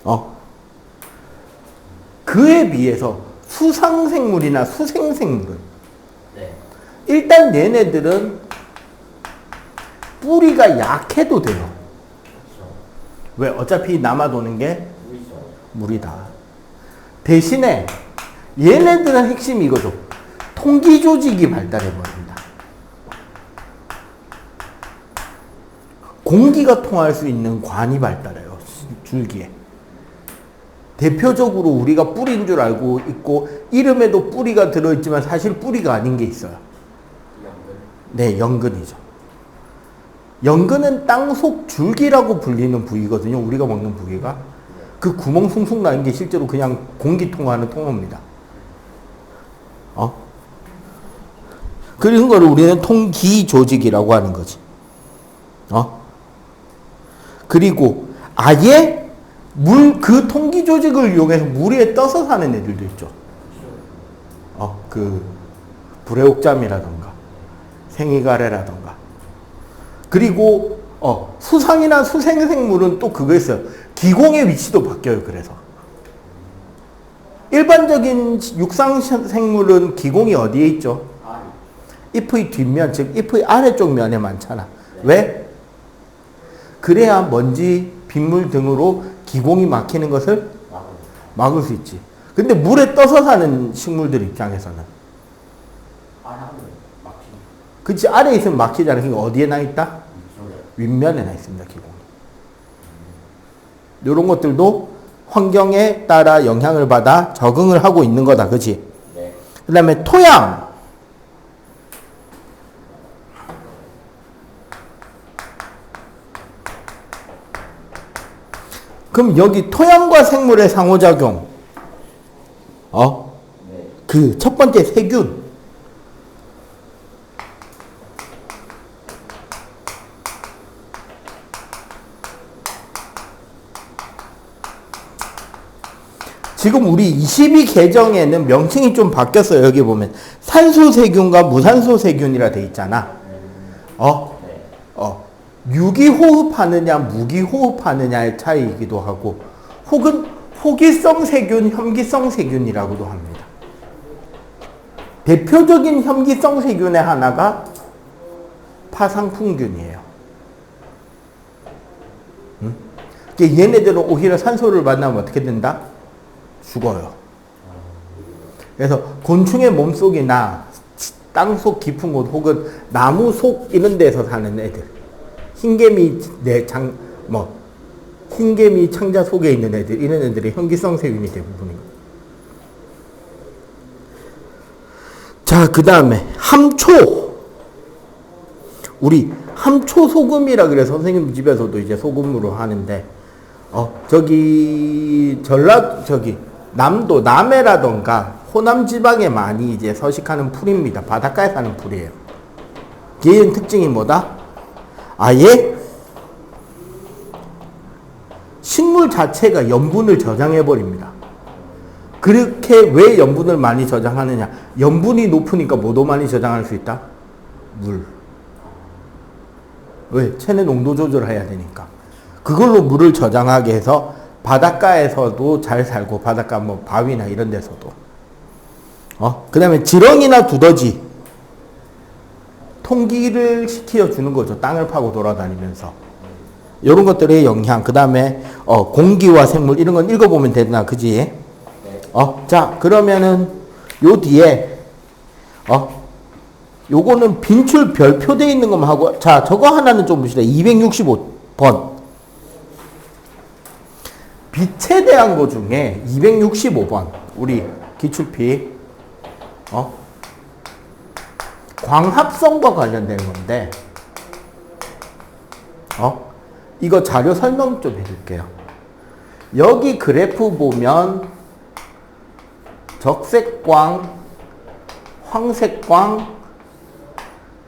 Speaker 3: 알아.
Speaker 1: 그에 비해서 수상생물이나 수생생물은
Speaker 2: 네.
Speaker 1: 일단 얘네들은 뿌리가 약해도 돼요.
Speaker 2: 그렇죠.
Speaker 1: 왜? 어차피 남아도는 게
Speaker 2: 보이죠?
Speaker 1: 물이다. 대신에 얘네들은 핵심이 이거죠. 통기조직이 발달해버린다. 공기가 통할 수 있는 관이 발달해요. 줄기에. 대표적으로 우리가 뿌리인 줄 알고 있고 이름에도 뿌리가 들어있지만 사실 뿌리가 아닌 게 있어요.
Speaker 2: 연근?
Speaker 1: 네, 연근이죠. 연근은 땅속 줄기라고 불리는 부위거든요. 우리가 먹는 부위가. 그 구멍 숭숭 나는 게 실제로 그냥 공기 통과하는 통로입니다. 그런 거를 우리는 통기 조직이라고 하는 거지. 그리고 아예 그 통기 조직을 이용해서 물 위에 떠서 사는 애들도 있죠. 그 불의옥잠이라던가 생이가래라던가. 그리고 수상이나 수생생물은 또 그거 있어요. 기공의 위치도 바뀌어요. 그래서 일반적인 육상 생물은 기공이 어디에 있죠? 잎의 뒷면, 즉 잎의 아래쪽 면에 많잖아. 왜? 그래야 먼지, 빗물 등으로 기공이 막히는 것을 막을 수 있지. 근데 물에 떠서 사는 식물들 입장에서는 그치, 아래에 있으면 막히잖아. 그러니까 어디에 나 있다? 윗면에 나 있습니다. 기공이. 이런 것들도 환경에 따라 영향을 받아 적응을 하고 있는 거다. 그치?
Speaker 2: 네.
Speaker 1: 그 다음에 토양. 그럼 여기 토양과 생물의 상호작용.
Speaker 2: 네.
Speaker 1: 그 첫 번째 세균. 지금 우리 22계정에는 명칭이 좀 바뀌었어요. 여기 보면 산소세균과 무산소세균이라 돼 있잖아. 유기호흡하느냐 무기호흡하느냐의 차이이기도 하고, 혹은 호기성 세균, 혐기성 세균이라고도 합니다. 대표적인 혐기성 세균의 하나가 파상풍균이에요. 얘네들은 오히려 산소를 만나면 어떻게 된다? 죽어요. 그래서 곤충의 몸속이나 땅속 깊은 곳 혹은 나무 속 이런 데서 사는 애들, 흰개미 창자 속에 있는 애들, 이런 애들이 혐기성 세균이 대부분인 거예요. 자, 그 다음에 함초. 우리 함초 소금이라 그래. 선생님 집에서도 이제 소금으로 하는데, 남도, 남해라던가 호남 지방에 많이 이제 서식하는 풀입니다. 바닷가에 사는 풀이에요. 얘의 특징이 뭐다? 아예 식물 자체가 염분을 저장해 버립니다. 그렇게 왜 염분을 많이 저장하느냐? 염분이 높으니까 뭐도 많이 저장할 수 있다? 물. 왜? 체내 농도 조절을 해야 되니까. 그걸로 물을 저장하게 해서 바닷가에서도 잘 살고, 바닷가 바위나 이런 데서도. 그 다음에 지렁이나 두더지. 통기를 시켜주는 거죠. 땅을 파고 돌아다니면서. 이런 것들의 영향. 그 다음에 공기와 생물 이런 건 읽어보면 되나, 그지?
Speaker 2: 네.
Speaker 1: 자, 그러면은 요 뒤에 요거는 빈출 별표되어 있는 것만 하고, 자, 저거 하나는 좀 봅시다. 265번. 빛에 대한 거 중에 265번. 우리 기출피. 광합성과 관련된 건데, 이거 자료 설명 좀 해줄게요. 여기 그래프 보면 적색광, 황색광,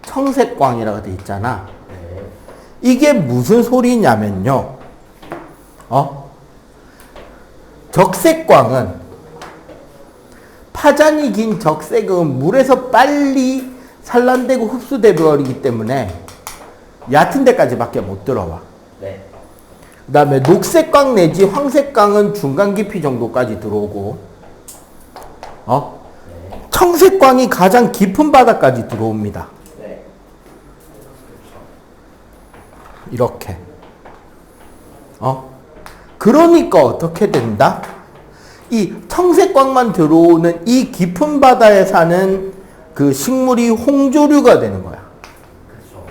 Speaker 1: 청색광이라고 돼 있잖아. 이게 무슨 소리냐면요. 적색광은 파장이 긴 적색은 물에서 빨리 산란되고 흡수돼 버리기 때문에 얕은 데까지밖에 못 들어와.
Speaker 2: 네.
Speaker 1: 그 다음에 녹색광 내지 황색광은 중간 깊이 정도까지 들어오고, 청색광이 가장 깊은 바다까지 들어옵니다.
Speaker 2: 네.
Speaker 1: 이렇게. 그러니까 어떻게 된다? 이 청색광만 들어오는 이 깊은 바다에 사는 그 식물이 홍조류가 되는 거야.
Speaker 2: 그렇죠.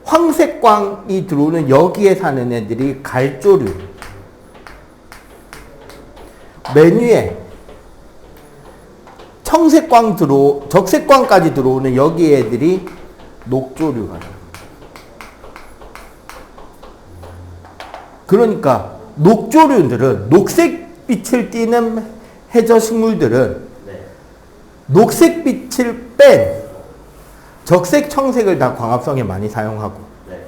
Speaker 1: 황색광이 들어오는 여기에 사는 애들이 갈조류. 맨 위에 적색광까지 들어오는 여기 애들이 녹조류가 돼요. 그러니까 녹조류들은 녹색 빛을 띠는 해저 식물들은
Speaker 2: 네.
Speaker 1: 녹색 빛을 뺀 적색, 청색을 다 광합성에 많이 사용하고
Speaker 2: 네.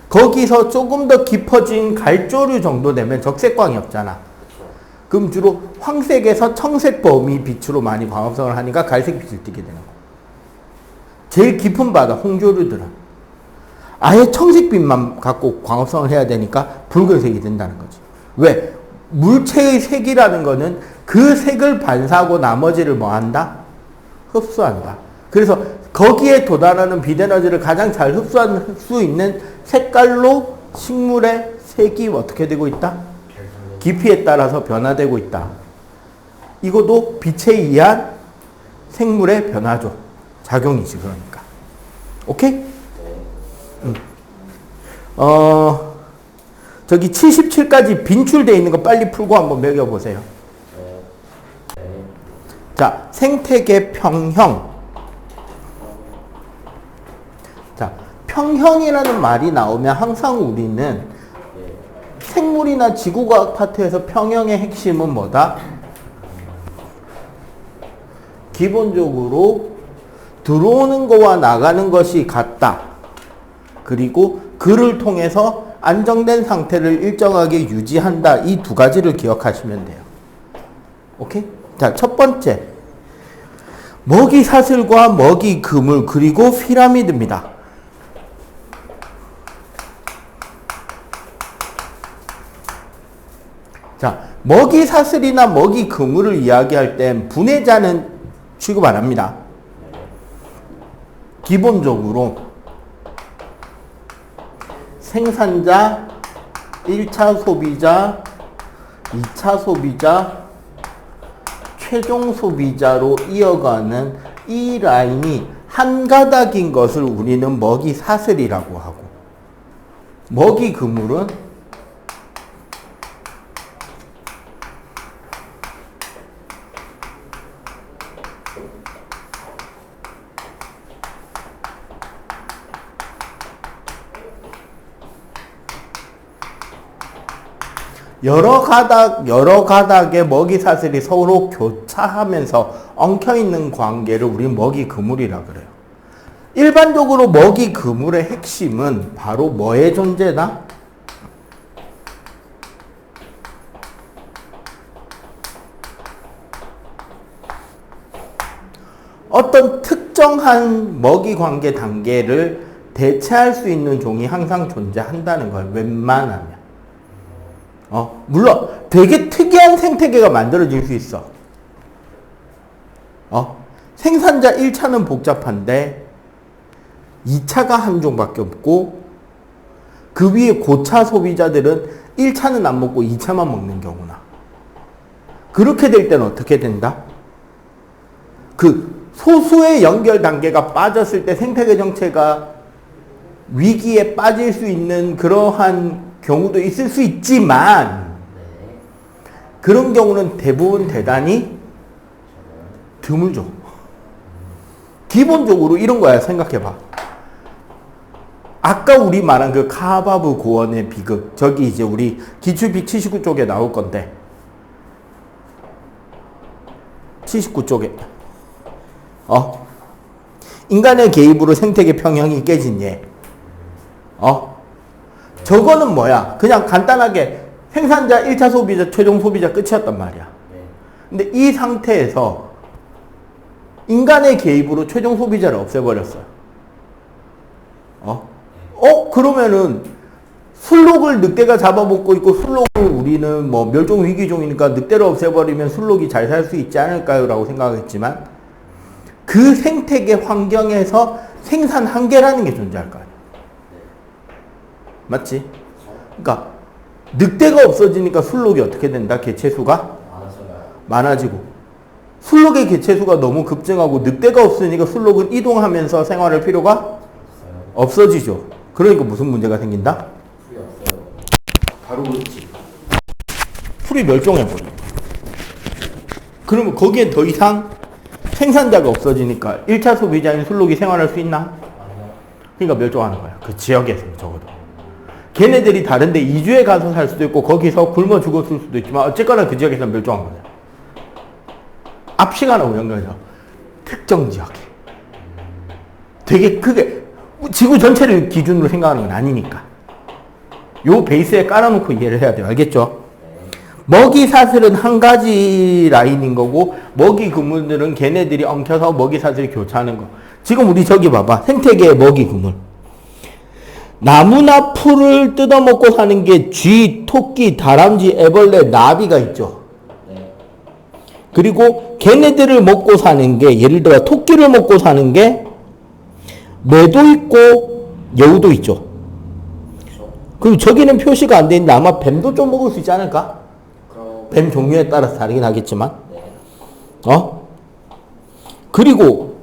Speaker 1: 거기서 조금 더 깊어진 갈조류 정도 되면 적색광이 없잖아.
Speaker 2: 그쵸.
Speaker 1: 그럼 주로 황색에서 청색 범위 빛으로 많이 광합성을 하니까 갈색 빛을 띠게 되는 거. 제일 깊은 바다 홍조류들은 아예 청색빛만 갖고 광합성을 해야 되니까 붉은색이 된다는 거지. 왜? 물체의 색이라는 거는 그 색을 반사하고 나머지를 뭐 한다? 흡수한다. 그래서 거기에 도달하는 빛에너지를 가장 잘 흡수할 수 있는 색깔로 식물의 색이 어떻게 되고 있다? 깊이에 따라서 변화되고 있다. 이것도 빛에 의한 생물의 변화죠. 작용이지, 그러니까. 오케이? 저기 77까지 빈출되어 있는 거 빨리 풀고 한번 매겨보세요. 자, 생태계 평형. 자, 평형이라는 말이 나오면 항상 우리는 생물이나 지구과학 파트에서 평형의 핵심은 뭐다? 기본적으로 들어오는 거와 나가는 것이 같다. 그리고 그를 통해서 안정된 상태를 일정하게 유지한다. 이 두 가지를 기억하시면 돼요. 오케이? 자, 첫 번째. 먹이 사슬과 먹이 그물 그리고 피라미드입니다. 자, 먹이 사슬이나 먹이 그물을 이야기할 땐 분해자는 취급 안 합니다. 기본적으로 생산자, 1차 소비자, 2차 소비자, 최종 소비자로 이어가는 이 라인이 한 가닥인 것을 우리는 먹이 사슬이라고 하고, 먹이 그물은 여러 가닥의 먹이 사슬이 서로 교차하면서 엉켜있는 관계를 우리는 먹이 그물이라 그래요. 일반적으로 먹이 그물의 핵심은 바로 뭐의 존재다? 어떤 특정한 먹이 관계 단계를 대체할 수 있는 종이 항상 존재한다는 거예요. 웬만하면. 물론 되게 특이한 생태계가 만들어질 수 있어. 생산자 1차는 복잡한데 2차가 한 종밖에 없고 그 위에 고차 소비자들은 1차는 안 먹고 2차만 먹는 경우나. 그렇게 될 때는 어떻게 된다? 그 소수의 연결 단계가 빠졌을 때 생태계 정체가 위기에 빠질 수 있는 그러한 경우도 있을 수 있지만 그런 경우는 대부분 대단히 드물죠. 기본적으로 이런 거야. 생각해봐. 아까 우리 말한 그 카바브 고원의 비극, 저기 이제 우리 기출 179쪽에 나올 건데 79쪽에 인간의 개입으로 생태계 평형이 깨진 예. 저거는 뭐야? 그냥 간단하게 생산자, 1차 소비자, 최종 소비자 끝이었단 말이야. 근데 이 상태에서 인간의 개입으로 최종 소비자를 없애버렸어요. 그러면은 술록을 늑대가 잡아먹고 있고 술록을 우리는 뭐 멸종위기종이니까 늑대를 없애버리면 술록이 잘 살 수 있지 않을까요? 라고 생각했지만 그 생태계 환경에서 생산 한계라는 게 존재할 거 아니야. 맞지? 그러니까 늑대가 없어지니까 술록이 어떻게 된다? 개체수가 많아지고 술록의 개체수가 너무 급증하고 늑대가 없으니까 술록은 이동하면서 생활할 필요가 없어지죠. 그러니까 무슨 문제가 생긴다?
Speaker 2: 풀이 없어요.
Speaker 1: 바로 그렇지. 풀이 멸종해버려. 그러면 거기엔 더 이상 생산자가 없어지니까 1차 소비자인 술록이 생활할 수 있나? 그러니까 멸종하는 거야. 그 지역에서 적어도. 걔네들이 다른데 이주에 가서 살 수도 있고 거기서 굶어 죽었을 수도 있지만 어쨌거나 그 지역에서 멸종한 거죠. 앞시가나 오는 거죠. 특정 지역에. 되게 그게 지구 전체를 기준으로 생각하는 건 아니니까. 요 베이스에 깔아놓고 이해를 해야 돼요. 알겠죠? 먹이 사슬은 한 가지 라인인 거고 먹이 그물들은 걔네들이 엉켜서 먹이 사슬이 교차하는 거. 지금 우리 저기 봐봐. 생태계의 먹이 그물. 나무나 풀을 뜯어먹고 사는 게 쥐, 토끼, 다람쥐, 애벌레, 나비가 있죠.
Speaker 2: 네.
Speaker 1: 그리고 걔네들을 먹고 사는 게 예를 들어 토끼를 먹고 사는 게 매도 있고 여우도 있죠.
Speaker 2: 그렇죠.
Speaker 1: 그리고 저기는 표시가 안 돼 있는데 아마 뱀도 좀 먹을 수 있지 않을까?
Speaker 2: 그럼
Speaker 1: 뱀 종류에 따라서 다르긴 하겠지만.
Speaker 2: 네.
Speaker 1: 그리고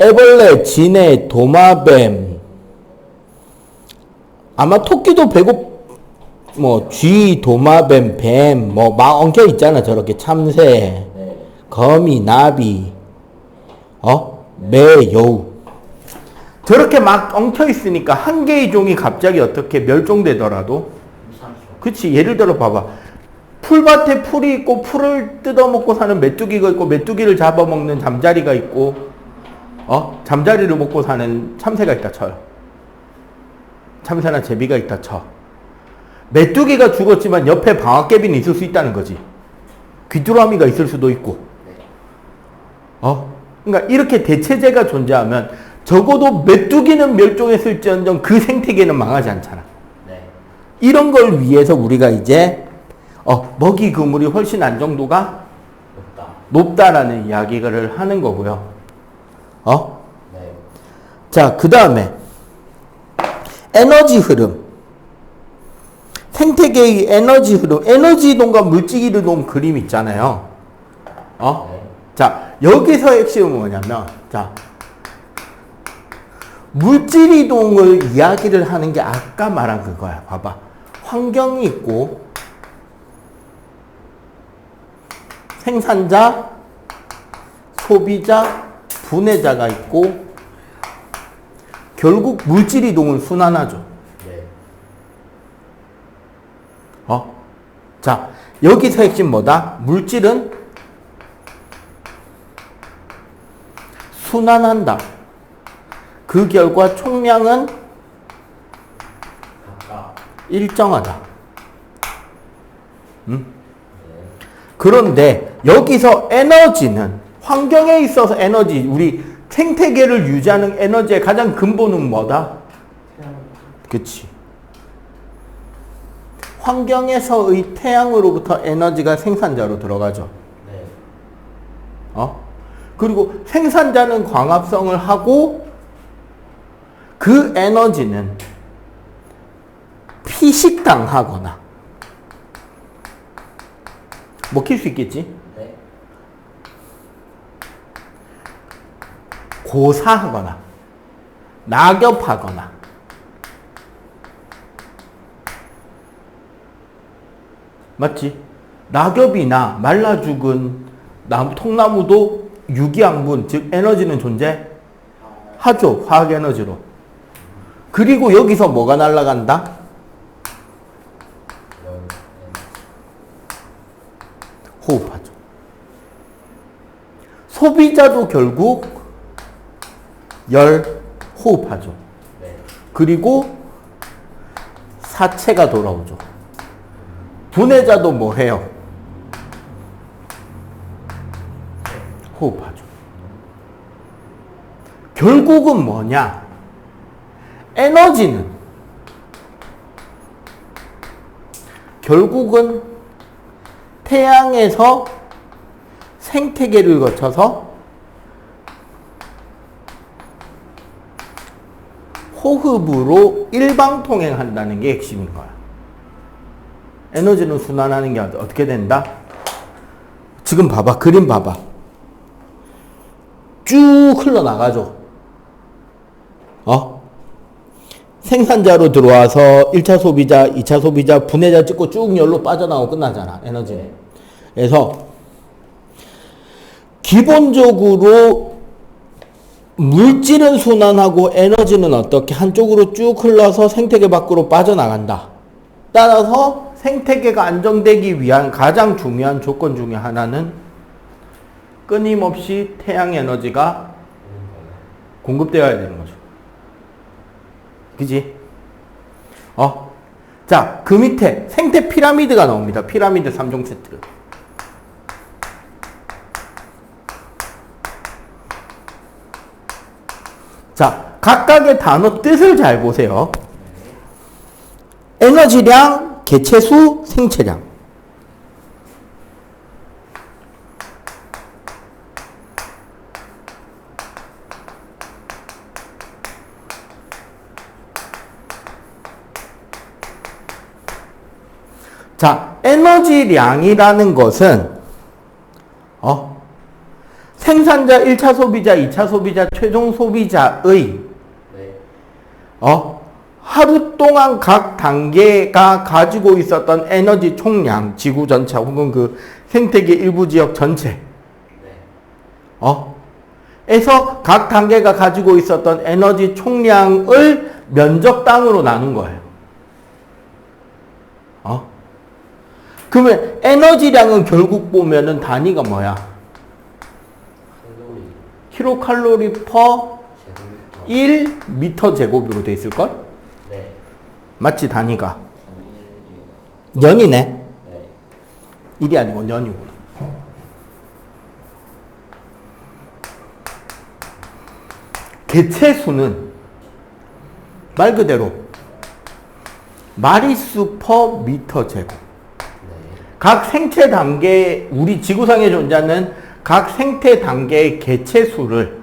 Speaker 1: 애벌레, 진해, 도마뱀 아마 토끼도 배고 쥐, 도마뱀, 뱀 막 엉켜 있잖아. 저렇게 참새,
Speaker 2: 네.
Speaker 1: 거미, 나비, 매, 여우. 저렇게 막 엉켜 있으니까 한 개의 종이 갑자기 어떻게 멸종되더라도 그치. 예를 들어 봐봐. 풀밭에 풀이 있고 풀을 뜯어먹고 사는 메뚜기가 있고 메뚜기를 잡아먹는 잠자리가 있고 잠자리를 먹고 사는 참새가 있다 쳐요. 참새나 제비가 있다 쳐. 메뚜기가 죽었지만 옆에 방아깨비는 있을 수 있다는 거지. 귀뚜라미가 있을 수도 있고. 그러니까 이렇게 대체제가 존재하면 적어도 메뚜기는 멸종했을지언정 그 생태계는 망하지 않잖아.
Speaker 2: 네.
Speaker 1: 이런 걸 위해서 우리가 이제 먹이 그물이 훨씬 안정도가 높다라는 이야기를 하는 거고요.
Speaker 2: 네.
Speaker 1: 자, 그 다음에 에너지 흐름. 생태계의 에너지 흐름. 에너지 이동과 물질 이동 그림 있잖아요.
Speaker 2: 네.
Speaker 1: 자, 여기서 핵심은 뭐냐면, 자, 물질 이동을 이야기를 하는 게 아까 말한 그거야. 봐봐. 환경이 있고, 생산자, 소비자, 분해자가 있고, 결국 물질 이동은 순환하죠.
Speaker 2: 네.
Speaker 1: 자, 여기서 핵심 뭐다? 물질은 순환한다. 그 결과 총량은
Speaker 2: 각각.
Speaker 1: 일정하다.
Speaker 2: 네.
Speaker 1: 그런데 여기서 에너지는 환경에 있어서 에너지, 우리 생태계를 유지하는 에너지의 가장 근본은 뭐다? 그치. 환경에서의 태양으로부터 에너지가 생산자로 들어가죠.
Speaker 2: 네.
Speaker 1: 그리고 생산자는 광합성을 하고 그 에너지는 피식당하거나 먹힐 수 있겠지?
Speaker 2: 네.
Speaker 1: 고사하거나 낙엽하거나 맞지? 낙엽이나 말라 죽은 통나무도 유기양분, 즉 에너지는 존재하죠. 화학 에너지로. 그리고 여기서 뭐가 날아간다? 호흡하죠. 소비자도 결국 열 호흡하죠.
Speaker 2: 네.
Speaker 1: 그리고 사체가 돌아오죠. 분해자도 뭐 해요? 호흡하죠. 결국은 뭐냐? 에너지는 결국은 태양에서 생태계를 거쳐서 호흡으로 일방통행한다는 게 핵심인 거야. 에너지는 순환하는 게 어떻게 된다? 지금 봐봐. 그림 봐봐. 쭉 흘러나가죠. 생산자로 들어와서 1차 소비자, 2차 소비자, 분해자 찍고 쭉 열로 빠져나오고 끝나잖아. 에너지는. 그래서 기본적으로 물질은 순환하고 에너지는 어떻게 한쪽으로 쭉 흘러서 생태계 밖으로 빠져나간다. 따라서 생태계가 안정되기 위한 가장 중요한 조건 중에 하나는 끊임없이 태양 에너지가 공급되어야 되는 거죠. 그지? 자, 그 밑에 생태 피라미드가 나옵니다. 피라미드 3종 세트. 자, 각각의 단어 뜻을 잘 보세요. 에너지량, 개체수, 생체량. 자, 에너지량이라는 것은 생산자 1차 소비자, 2차 소비자, 최종 소비자의 하루 동안 각 단계가 가지고 있었던 에너지 총량, 지구 전체 혹은 그 생태계 일부 지역 전체 에서 각 단계가 가지고 있었던 에너지 총량을 면적당으로 나눈 거예요. 그러면 에너지량은 결국 보면은 단위가 뭐야? 킬로칼로리 퍼 1m 제곱으로 돼 있을걸?
Speaker 2: 네.
Speaker 1: 맞지, 단위가? 년이네?
Speaker 2: 네.
Speaker 1: 1이 아니고 년이구나. 개체수는 말 그대로 마리수 퍼 미터 제곱. 각 생체 단계, 우리 지구상에 존재하는 각 생태 단계의 개체수를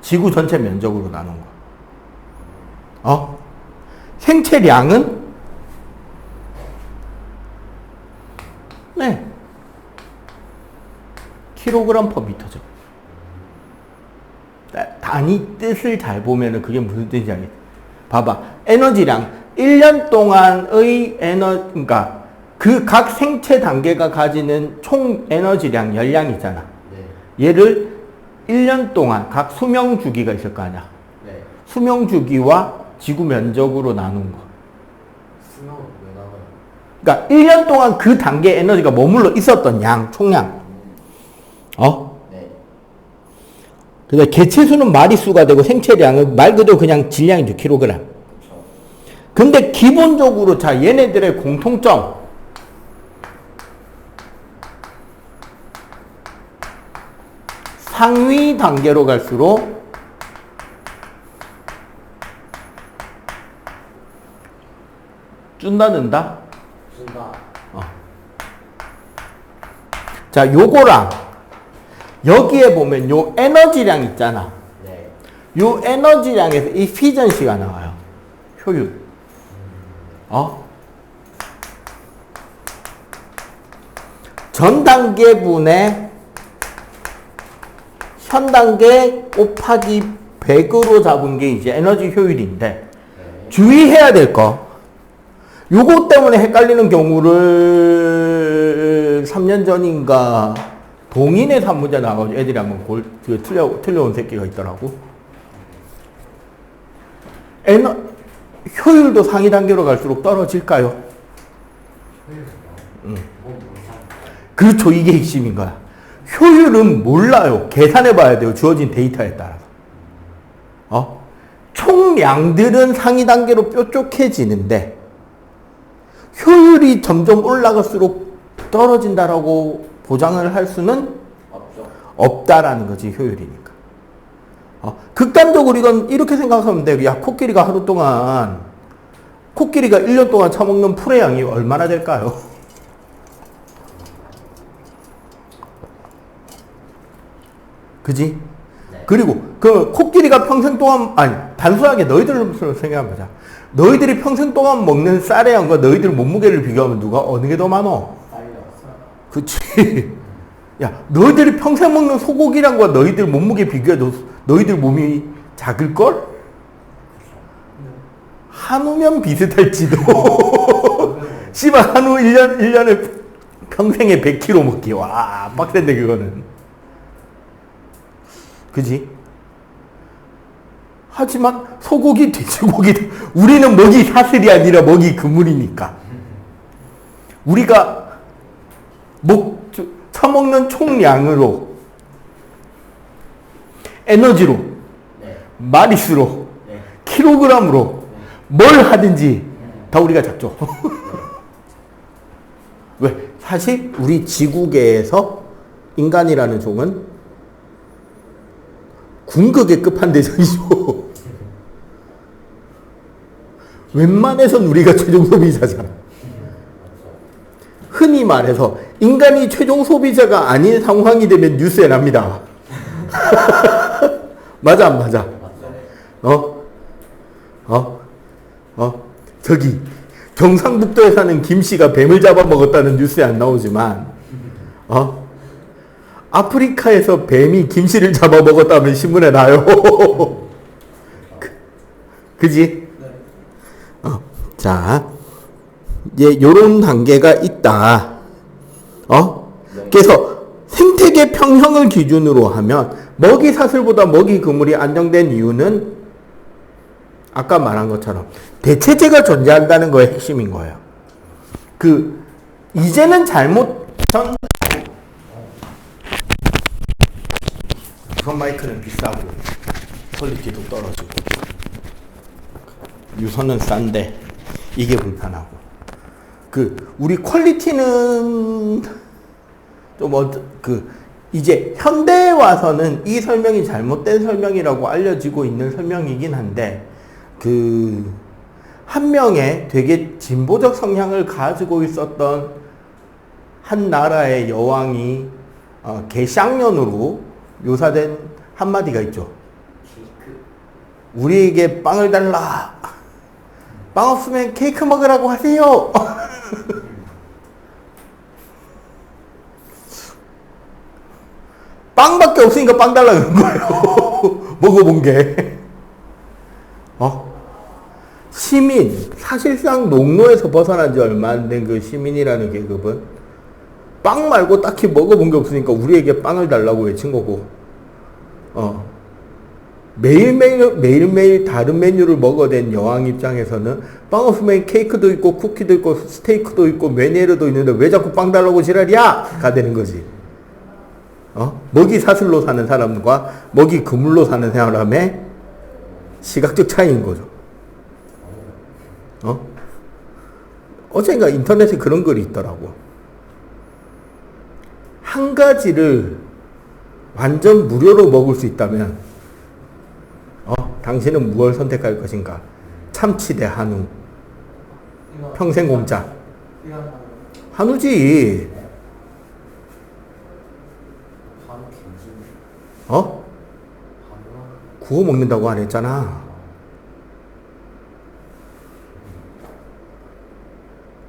Speaker 1: 지구 전체 면적으로 나눈 거야. 생체량은 네. 킬로그램 퍼 미터 제곱. 단위 뜻을 잘 보면은 그게 무슨 뜻인지 알겠지? 봐봐. 에너지량. 1년 동안의 그러니까 그 각 생체 단계가 가지는 총 에너지량, 열량이잖아.
Speaker 2: 네.
Speaker 1: 얘를 1년 동안 각 수명 주기가 있을 거 아니야.
Speaker 2: 네.
Speaker 1: 수명 주기와 지구 면적으로 나눈 거.
Speaker 2: 수명은 왜 나와요?
Speaker 1: 그러니까 1년 동안 그 단계 에너지가 머물러 있었던 양, 총량.
Speaker 2: 네.
Speaker 1: 그래서 개체수는 마리수가 되고 생체량은 말 그대로 그냥 질량이죠. 킬로그램.
Speaker 2: 그렇죠.
Speaker 1: 근데 기본적으로 자, 얘네들의 공통점. 상위 단계로 갈수록 준다, 는다?
Speaker 2: 준다.
Speaker 1: 자, 요거랑 여기에 보면 요 에너지량 있잖아.
Speaker 2: 네.
Speaker 1: 요 에너지량에서 이피전시가 나와요. 효율. 전 단계분의 현 단계 곱하기 100으로 잡은 게 이제 에너지 효율인데
Speaker 2: 네.
Speaker 1: 주의해야 될 거. 요거 때문에 헷갈리는 경우를 3년 전인가 동인의 산문제 나가지고 애들이 한번 틀려온 새끼가 있더라고. 효율도 상위 단계로 갈수록 떨어질까요? 그렇죠. 이게 핵심인 거야. 효율은 몰라요. 계산해 봐야 돼요. 주어진 데이터에 따라서. 총량들은 상위 단계로 뾰족해지는데 효율이 점점 올라갈수록 떨어진다라고 보장을 할 수는
Speaker 2: 없죠.
Speaker 1: 없다라는 거지, 효율이니까. 극단적으로 이건 이렇게 생각하면 돼요. 야, 코끼리가 1년 동안 처먹는 풀의 양이 얼마나 될까요? 그지?
Speaker 2: 네.
Speaker 1: 그리고 그 코끼리가 평생 동안, 아니, 단순하게 너희들로 생각해보자. 너희들이 평생 동안 먹는 쌀의 양과 너희들 몸무게를 비교하면 누가 어느 게 더 많어? 그치? 야, 너희들이 평생 먹는 소고기량과 너희들 몸무게 비교해도 너희들 몸이 작을걸? 한우면 비슷할지도. 씨발, 한우 1년에 평생에 100kg 먹기. 와, 빡센데, 그거는. 그지? 하지만 소고기, 돼지고기, 우리는 먹이 사슬이 아니라 먹이 그물이니까. 우리가 처먹는 총량으로, 에너지로,
Speaker 2: 네.
Speaker 1: 마리수로,
Speaker 2: 네.
Speaker 1: 킬로그램으로 뭘 하든지 다 우리가 잡죠. 왜? 사실 우리 지구계에서 인간이라는 종은 궁극의 끝판대전이죠. 웬만해선 우리가 최종 소비자잖아. 흔히 말해서 인간이 최종 소비자가 아닌 상황이 되면 뉴스에 납니다. 맞아 안 맞아? 저기 경상북도에 사는 김씨가 뱀을 잡아먹었다는 뉴스에 안 나오지만 아프리카에서 뱀이 김씨를 잡아먹었다면 신문에 나요. 그지? 자, 이제 요런 단계가 있다. 그래서 생태계 평형을 기준으로 하면 먹이 사슬보다 먹이 그물이 안정된 이유는 아까 말한 것처럼 대체제가 존재한다는 거에 핵심인 거예요. 이제는 우선 마이크는 비싸고 퀄리티도 떨어지고 유선은 싼데 이게 불편하고 우리 퀄리티는 좀 이제 현대에 와서는 이 설명이 잘못된 설명이라고 알려지고 있는 설명이긴 한데 한 명의 되게 진보적 성향을 가지고 있었던 한 나라의 여왕이 개쌍년으로 묘사된 한마디가 있죠. 우리에게 빵을 달라. 빵 없으면 케이크 먹으라고 하세요. 빵밖에 없으니까 빵 달라 그런 거예요. 먹어본 게. 시민, 사실상 농노에서 벗어난 지 얼마 안 된 그 시민이라는 계급은 빵 말고 딱히 먹어본 게 없으니까 우리에게 빵을 달라고 외친 거고, 매일매일 다른 메뉴를 먹어댄 여왕 입장에서는 빵 없으면 케이크도 있고 쿠키도 있고 스테이크도 있고 메뉴에도 있는데 왜 자꾸 빵 달라고 지랄이야? 가 되는 거지. 먹이 사슬로 사는 사람과 먹이 그물로 사는 사람의 시각적 차이인 거죠. 어젠가 인터넷에 그런 글이 있더라고. 한 가지를 완전 무료로 먹을 수 있다면 당신은 무엇을 선택할 것인가? 참치 대 한우. 평생 공짜. 한우지. 구워 먹는다고 안 했잖아.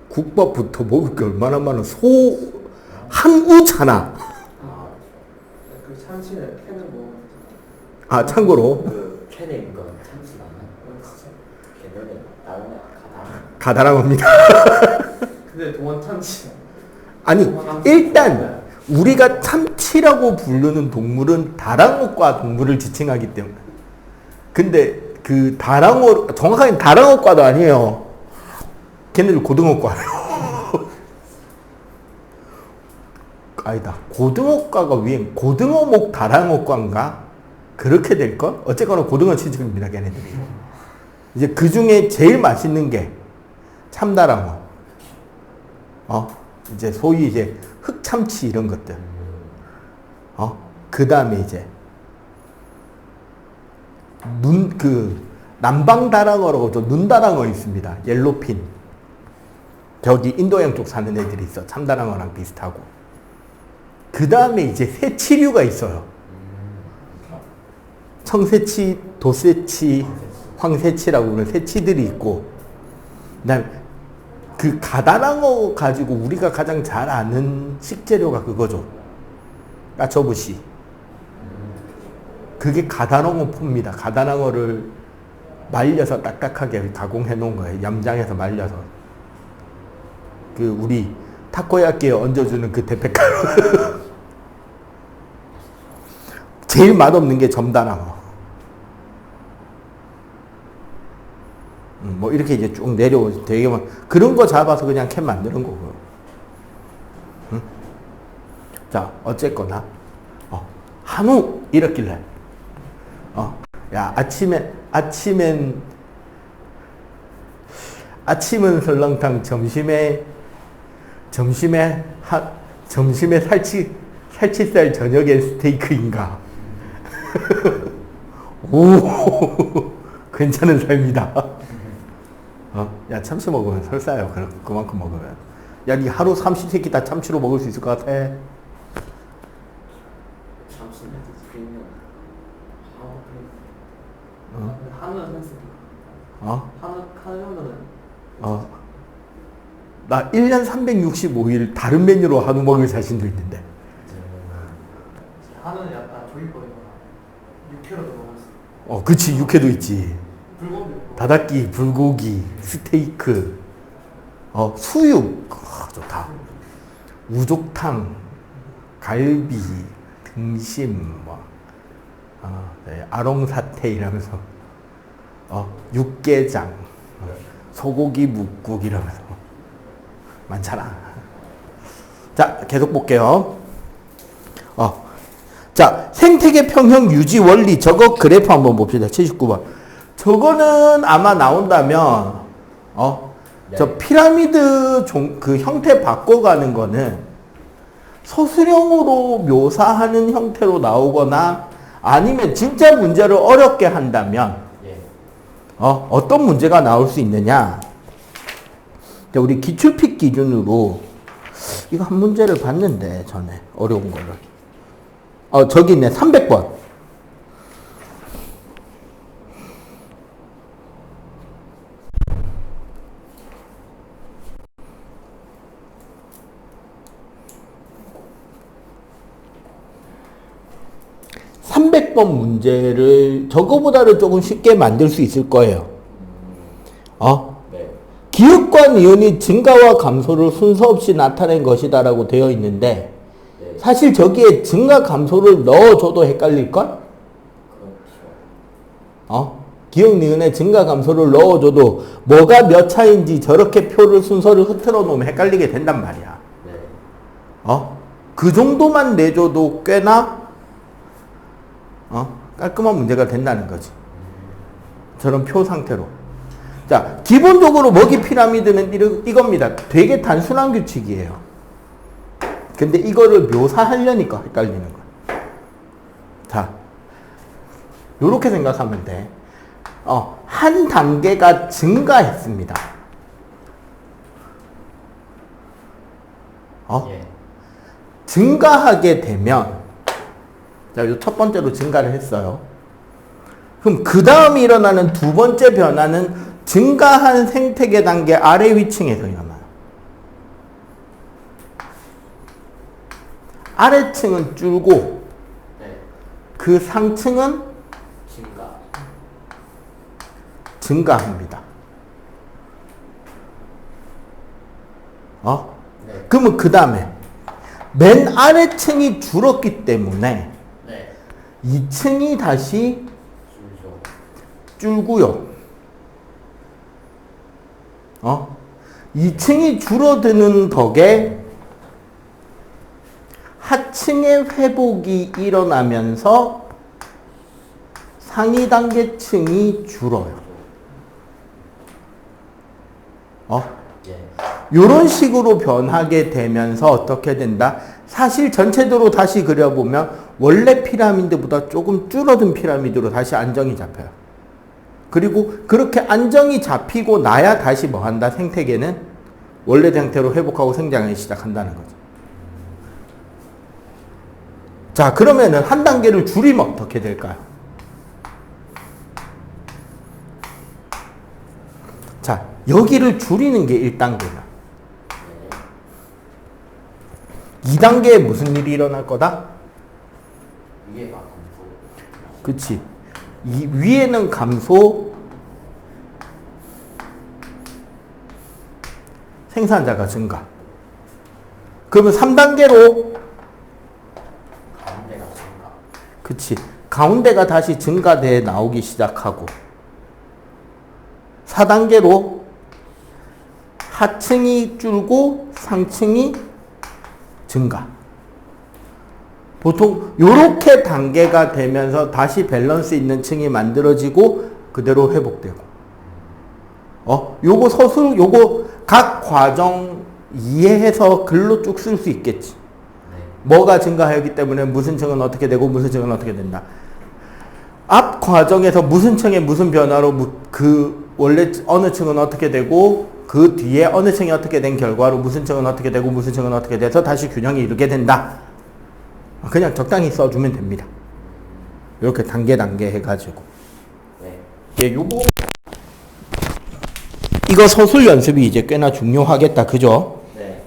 Speaker 1: 국밥부터 먹을 게 얼마나 많아. 한우잖아.
Speaker 3: 그 참치는 캔을
Speaker 1: 참고로
Speaker 2: 캔에 있는 건 참치가 걔네는
Speaker 1: 가다랑어입니다.
Speaker 3: 근데 동원 참치.
Speaker 1: 아니, 일단 우리가 참치라고 부르는 동물은 다랑어과 동물을 지칭하기 때문에. 근데 정확하게 다랑어과도 아니에요. 걔네들 고등어과예요. 아니다. 고등어과가 위엔 고등어목 다랑어과인가? 그렇게 될걸? 어쨌거나 고등어 취급입니다, 걔네들이. 이제 그 중에 제일 맛있는 게 참다랑어. 이제 소위 이제 흑참치 이런 것들. 그 다음에 이제 남방다랑어라고 또 눈다랑어 있습니다. 옐로핀. 저기 인도양 쪽 사는 애들이 있어. 참다랑어랑 비슷하고. 그 다음에 이제 새치류가 있어요. 청새치, 도새치, 황새치라고 하는 새치들이 있고, 그다음에 그 가다랑어 가지고 우리가 가장 잘 아는 식재료가 그거죠. 까쳐부시. 그게 가다랑어 포입니다. 가다랑어를 말려서 딱딱하게 가공해 놓은 거예요. 염장해서 말려서. 우리 타코야끼에 얹어주는 그 대패가루. 제일 맛없는 게 점다랑어. 뭐 이렇게 이제 쭉 내려오죠. 되게 뭐 그런 거 잡아서 그냥 캔 만드는 거고. 응? 자, 어쨌거나 한우 이랬길래 야 아침은 설렁탕, 점심에 살치살, 저녁에 스테이크인가? 오, 괜찮은 삶이다. 야, 참치 먹으면 설사요. 그만큼 먹으면. 야, 니 하루 삼시세끼 다 참치로 먹을 수 있을 것 같아?
Speaker 2: 참치는 그냥
Speaker 3: 한우는 센스. 한우 정도는
Speaker 1: 나 1년 365일 다른 메뉴로 한우 먹을 자신도 있는데.
Speaker 3: 한우는 약간 조이버거나 육회로도 먹을 수 있어.
Speaker 1: 그치, 육회도 있지.
Speaker 3: 불고기도 있고.
Speaker 1: 다다끼, 불고기, 스테이크, 수육, 좋다. 우족탕, 갈비, 등심, 네, 아롱사태 이러면서, 육개장, 소고기 묵국 이러면서 많잖아. 자, 계속 볼게요. 자, 생태계 평형 유지 원리 저거 그래프 한번 봅시다. 79번. 저거는 아마 나온다면 저 피라미드 그 형태 바꿔가는 거는 서술형으로 묘사하는 형태로 나오거나 아니면 진짜 문제를 어렵게 한다면 어떤 문제가 나올 수 있느냐. 자, 우리 기출픽 기준으로 이거 한 문제를 봤는데 전에 어려운 거를 저기 있네. 300번. 문제를 저거보다는 조금 쉽게 만들 수 있을 거예요.
Speaker 2: 네.
Speaker 1: 기읍과 니은이 증가와 감소를 순서 없이 나타낸 것이다라고 되어 있는데
Speaker 2: 네.
Speaker 1: 사실 저기에 증가 감소를 넣어줘도 헷갈릴걸?
Speaker 2: 그렇죠.
Speaker 1: 기억 니은에 증가 감소를 넣어줘도 뭐가 몇 차인지 저렇게 순서를 흐트러 놓으면 헷갈리게 된단 말이야.
Speaker 2: 네.
Speaker 1: 그 정도만 내줘도 꽤나 깔끔한 문제가 된다는 거지. 저런 표 상태로. 자, 기본적으로 먹이 피라미드는 이겁니다. 되게 단순한 규칙이에요. 근데 이거를 묘사하려니까 헷갈리는 거야. 자, 요렇게 생각하면 돼. 한 단계가 증가했습니다.
Speaker 2: 예.
Speaker 1: 증가하게 되면 자, 요 첫 번째로 증가를 했어요. 그럼 그 다음에 일어나는 두 번째 변화는 증가한 생태계 단계 아래 위층에서 일어나요. 아래층은 줄고
Speaker 2: 네.
Speaker 1: 그 상층은 증가합니다.
Speaker 2: 네.
Speaker 1: 그러면 그 다음에 맨 아래층이 줄었기 때문에
Speaker 2: 네.
Speaker 1: 2층이 다시
Speaker 2: 줄죠.
Speaker 1: 줄고요. 2층이 줄어드는 덕에 하층의 회복이 일어나면서 상위 단계층이 줄어요.
Speaker 2: 예.
Speaker 1: 이런 식으로 변하게 되면서 어떻게 된다? 사실 전체적으로 다시 그려보면 원래 피라미드보다 조금 줄어든 피라미드로 다시 안정이 잡혀요. 그리고 그렇게 안정이 잡히고 나야 다시 뭐 한다? 생태계는 원래 상태로 회복하고 생장을 시작한다는 거죠. 자, 그러면은 한 단계를 줄이면 어떻게 될까요? 자, 여기를 줄이는 게 1단계다. 2단계에 무슨 일이 일어날 거다?
Speaker 2: 위에가 감소.
Speaker 1: 그치. 이 위에는 감소, 생산자가 증가. 그러면 3단계로
Speaker 2: 가운데가 증가.
Speaker 1: 그치. 가운데가 다시 증가돼 나오기 시작하고 4단계로 하층이 줄고 상층이 증가. 보통 요렇게 단계가 되면서 다시 밸런스 있는 층이 만들어지고 그대로 회복되고. 요거 서술, 요거 각 과정 이해해서 글로 쭉 쓸 수 있겠지. 뭐가 증가하기 때문에 무슨 층은 어떻게 되고 무슨 층은 어떻게 된다. 앞 과정에서 무슨 층에 무슨 변화로 그 원래 어느 층은 어떻게 되고 그 뒤에 어느 층이 어떻게 된 결과로 무슨 층은 어떻게 되고 무슨 층은 어떻게 돼서 다시 균형이 이루게 된다. 그냥 적당히 써주면 됩니다. 이렇게 단계 해가지고. 예, 요거 이거 서술 연습이 이제 꽤나 중요하겠다, 그죠?
Speaker 2: 네.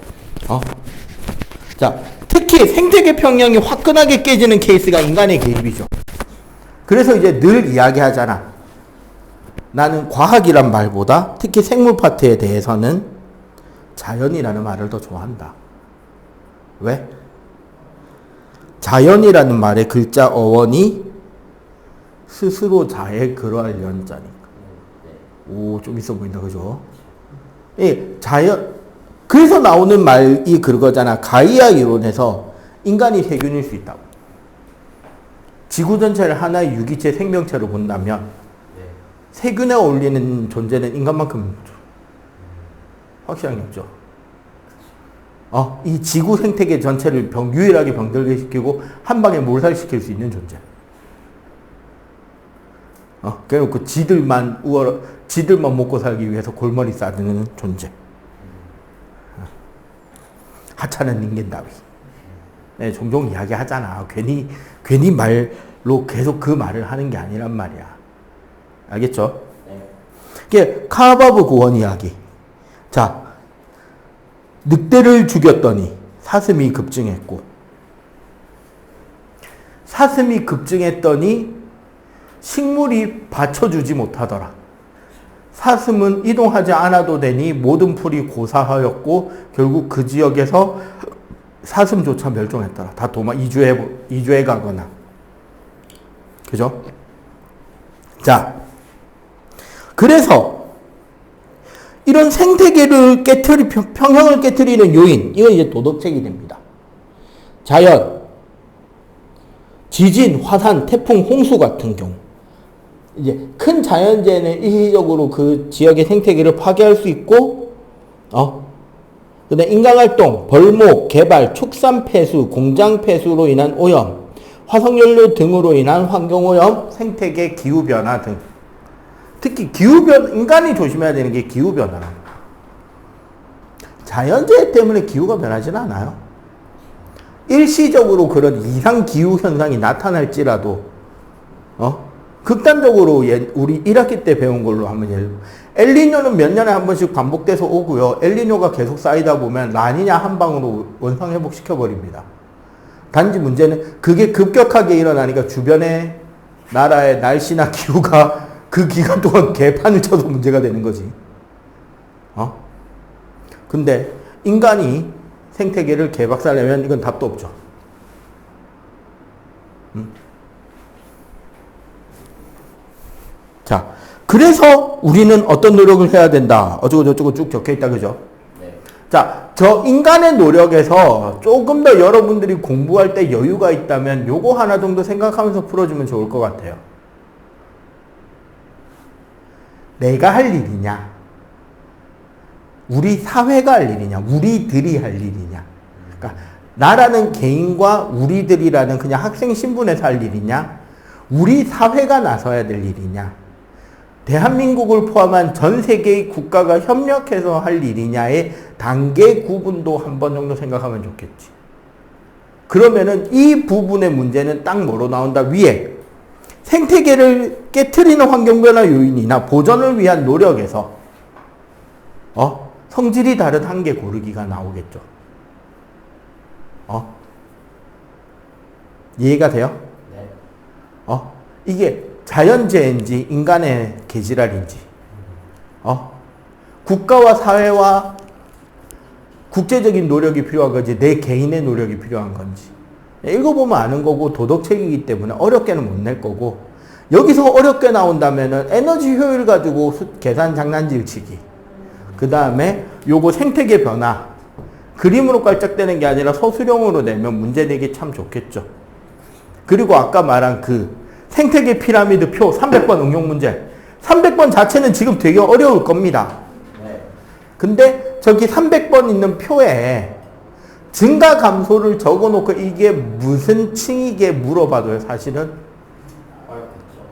Speaker 1: 자, 특히 생태계 평형이 화끈하게 깨지는 케이스가 인간의 개입이죠. 그래서 이제 늘 이야기하잖아. 나는 과학이란 말보다 특히 생물 파트에 대해서는 자연이라는 말을 더 좋아한다. 왜? 자연이라는 말의 글자 어원이 스스로 자에 그러할 연자니까. 오, 좀 있어 보인다, 그죠? 예, 자연. 그래서 나오는 말이 그거잖아. 가이아 이론에서 인간이 세균일 수 있다고. 지구 전체를 하나의 유기체 생명체로 본다면 세균에 어울리는 존재는 인간만큼 확실하게 없죠. 이 지구 생태계 전체를 유일하게 병들게 시키고 한 방에 몰살시킬 수 있는 존재. 그래놓고 지들만 먹고 살기 위해서 골머리 싸드는 존재. 하찮은 인간 따위. 네, 종종 이야기하잖아. 괜히 말로 계속 그 말을 하는 게 아니란 말이야. 알겠죠?
Speaker 2: 네.
Speaker 1: 이게 카바브 고원 이야기. 자, 늑대를 죽였더니 사슴이 급증했고, 사슴이 급증했더니 식물이 받쳐주지 못하더라. 사슴은 이동하지 않아도 되니 모든 풀이 고사하였고 결국 그 지역에서 사슴조차 멸종했더라. 다 이주해 가거나. 그죠? 자, 그래서 이런 생태계를 평형을 깨트리는 요인, 이건 이제 도덕책이 됩니다. 자연, 지진, 화산, 태풍, 홍수 같은 경우, 이제 큰 자연재해는 일시적으로 그 지역의 생태계를 파괴할 수 있고, 근데 인간활동, 벌목, 개발, 축산 폐수, 공장 폐수로 인한 오염, 화석연료 등으로 인한 환경오염, 생태계 기후변화 등. 특히 인간이 조심해야 되는 게 기후변화라. 자연재해 때문에 기후가 변하지는 않아요. 일시적으로 그런 이상 기후 현상이 나타날지라도, 극단적으로 우리 1학기 때 배운 걸로 하면 예를 들어 엘니뇨는 몇 년에 한 번씩 반복돼서 오고요. 엘니뇨가 계속 쌓이다 보면 라니냐 한 방으로 원상 회복시켜버립니다. 단지 문제는 그게 급격하게 일어나니까 주변의 나라의 날씨나 기후가 그 기간 동안 개판을 쳐서 문제가 되는 거지. 근데 인간이 생태계를 개박살내면 이건 답도 없죠. 자, 그래서 우리는 어떤 노력을 해야 된다. 어쩌고저쩌고 쭉 적혀있다, 그죠?
Speaker 2: 네.
Speaker 1: 자, 저 인간의 노력에서 조금 더 여러분들이 공부할 때 여유가 있다면 요거 하나 정도 생각하면서 풀어주면 좋을 것 같아요. 내가 할 일이냐? 우리 사회가 할 일이냐? 우리들이 할 일이냐? 그러니까 나라는 개인과 우리들이라는 그냥 학생 신분에서 할 일이냐? 우리 사회가 나서야 될 일이냐? 대한민국을 포함한 전 세계의 국가가 협력해서 할 일이냐의 단계 구분도 한 번 정도 생각하면 좋겠지. 그러면은 이 부분의 문제는 딱 뭐로 나온다? 위에 생태계를 깨트리는 환경변화 요인이나 보전을 위한 노력에서 성질이 다른 한계 고르기가 나오겠죠. 이해가 돼요?
Speaker 2: 네.
Speaker 1: 이게 자연재해인지 인간의 계지랄인지 국가와 사회와 국제적인 노력이 필요한 건지 내 개인의 노력이 필요한 건지 읽어보면 아는 거고 도덕책이기 때문에 어렵게는 못 낼 거고 여기서 어렵게 나온다면은 에너지 효율 가지고 계산 장난질 치기. 그 다음에 요거 생태계 변화. 그림으로 깔짝대는 게 아니라 서술형으로 내면 문제 내기 참 좋겠죠. 그리고 아까 말한 그 생태계 피라미드 표 300번 응용 문제. 300번 자체는 지금 되게 어려울 겁니다.
Speaker 2: 네.
Speaker 1: 근데 저기 300번 있는 표에 증가 감소를 적어 놓고 이게 무슨 층이게 물어봐도요, 사실은
Speaker 2: 어렵겠죠.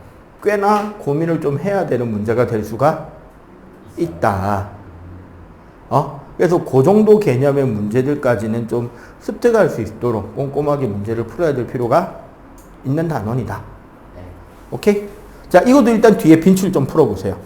Speaker 1: 꽤나 고민을 좀 해야 되는 문제가 될 수가 있다. 그래서 그 정도 개념의 문제들까지는 좀 습득할 수 있도록 꼼꼼하게 문제를 풀어야 될 필요가 있는 단원이다.
Speaker 2: 네.
Speaker 1: 오케이? 자, 이것도 일단 뒤에 빈출 좀 풀어보세요.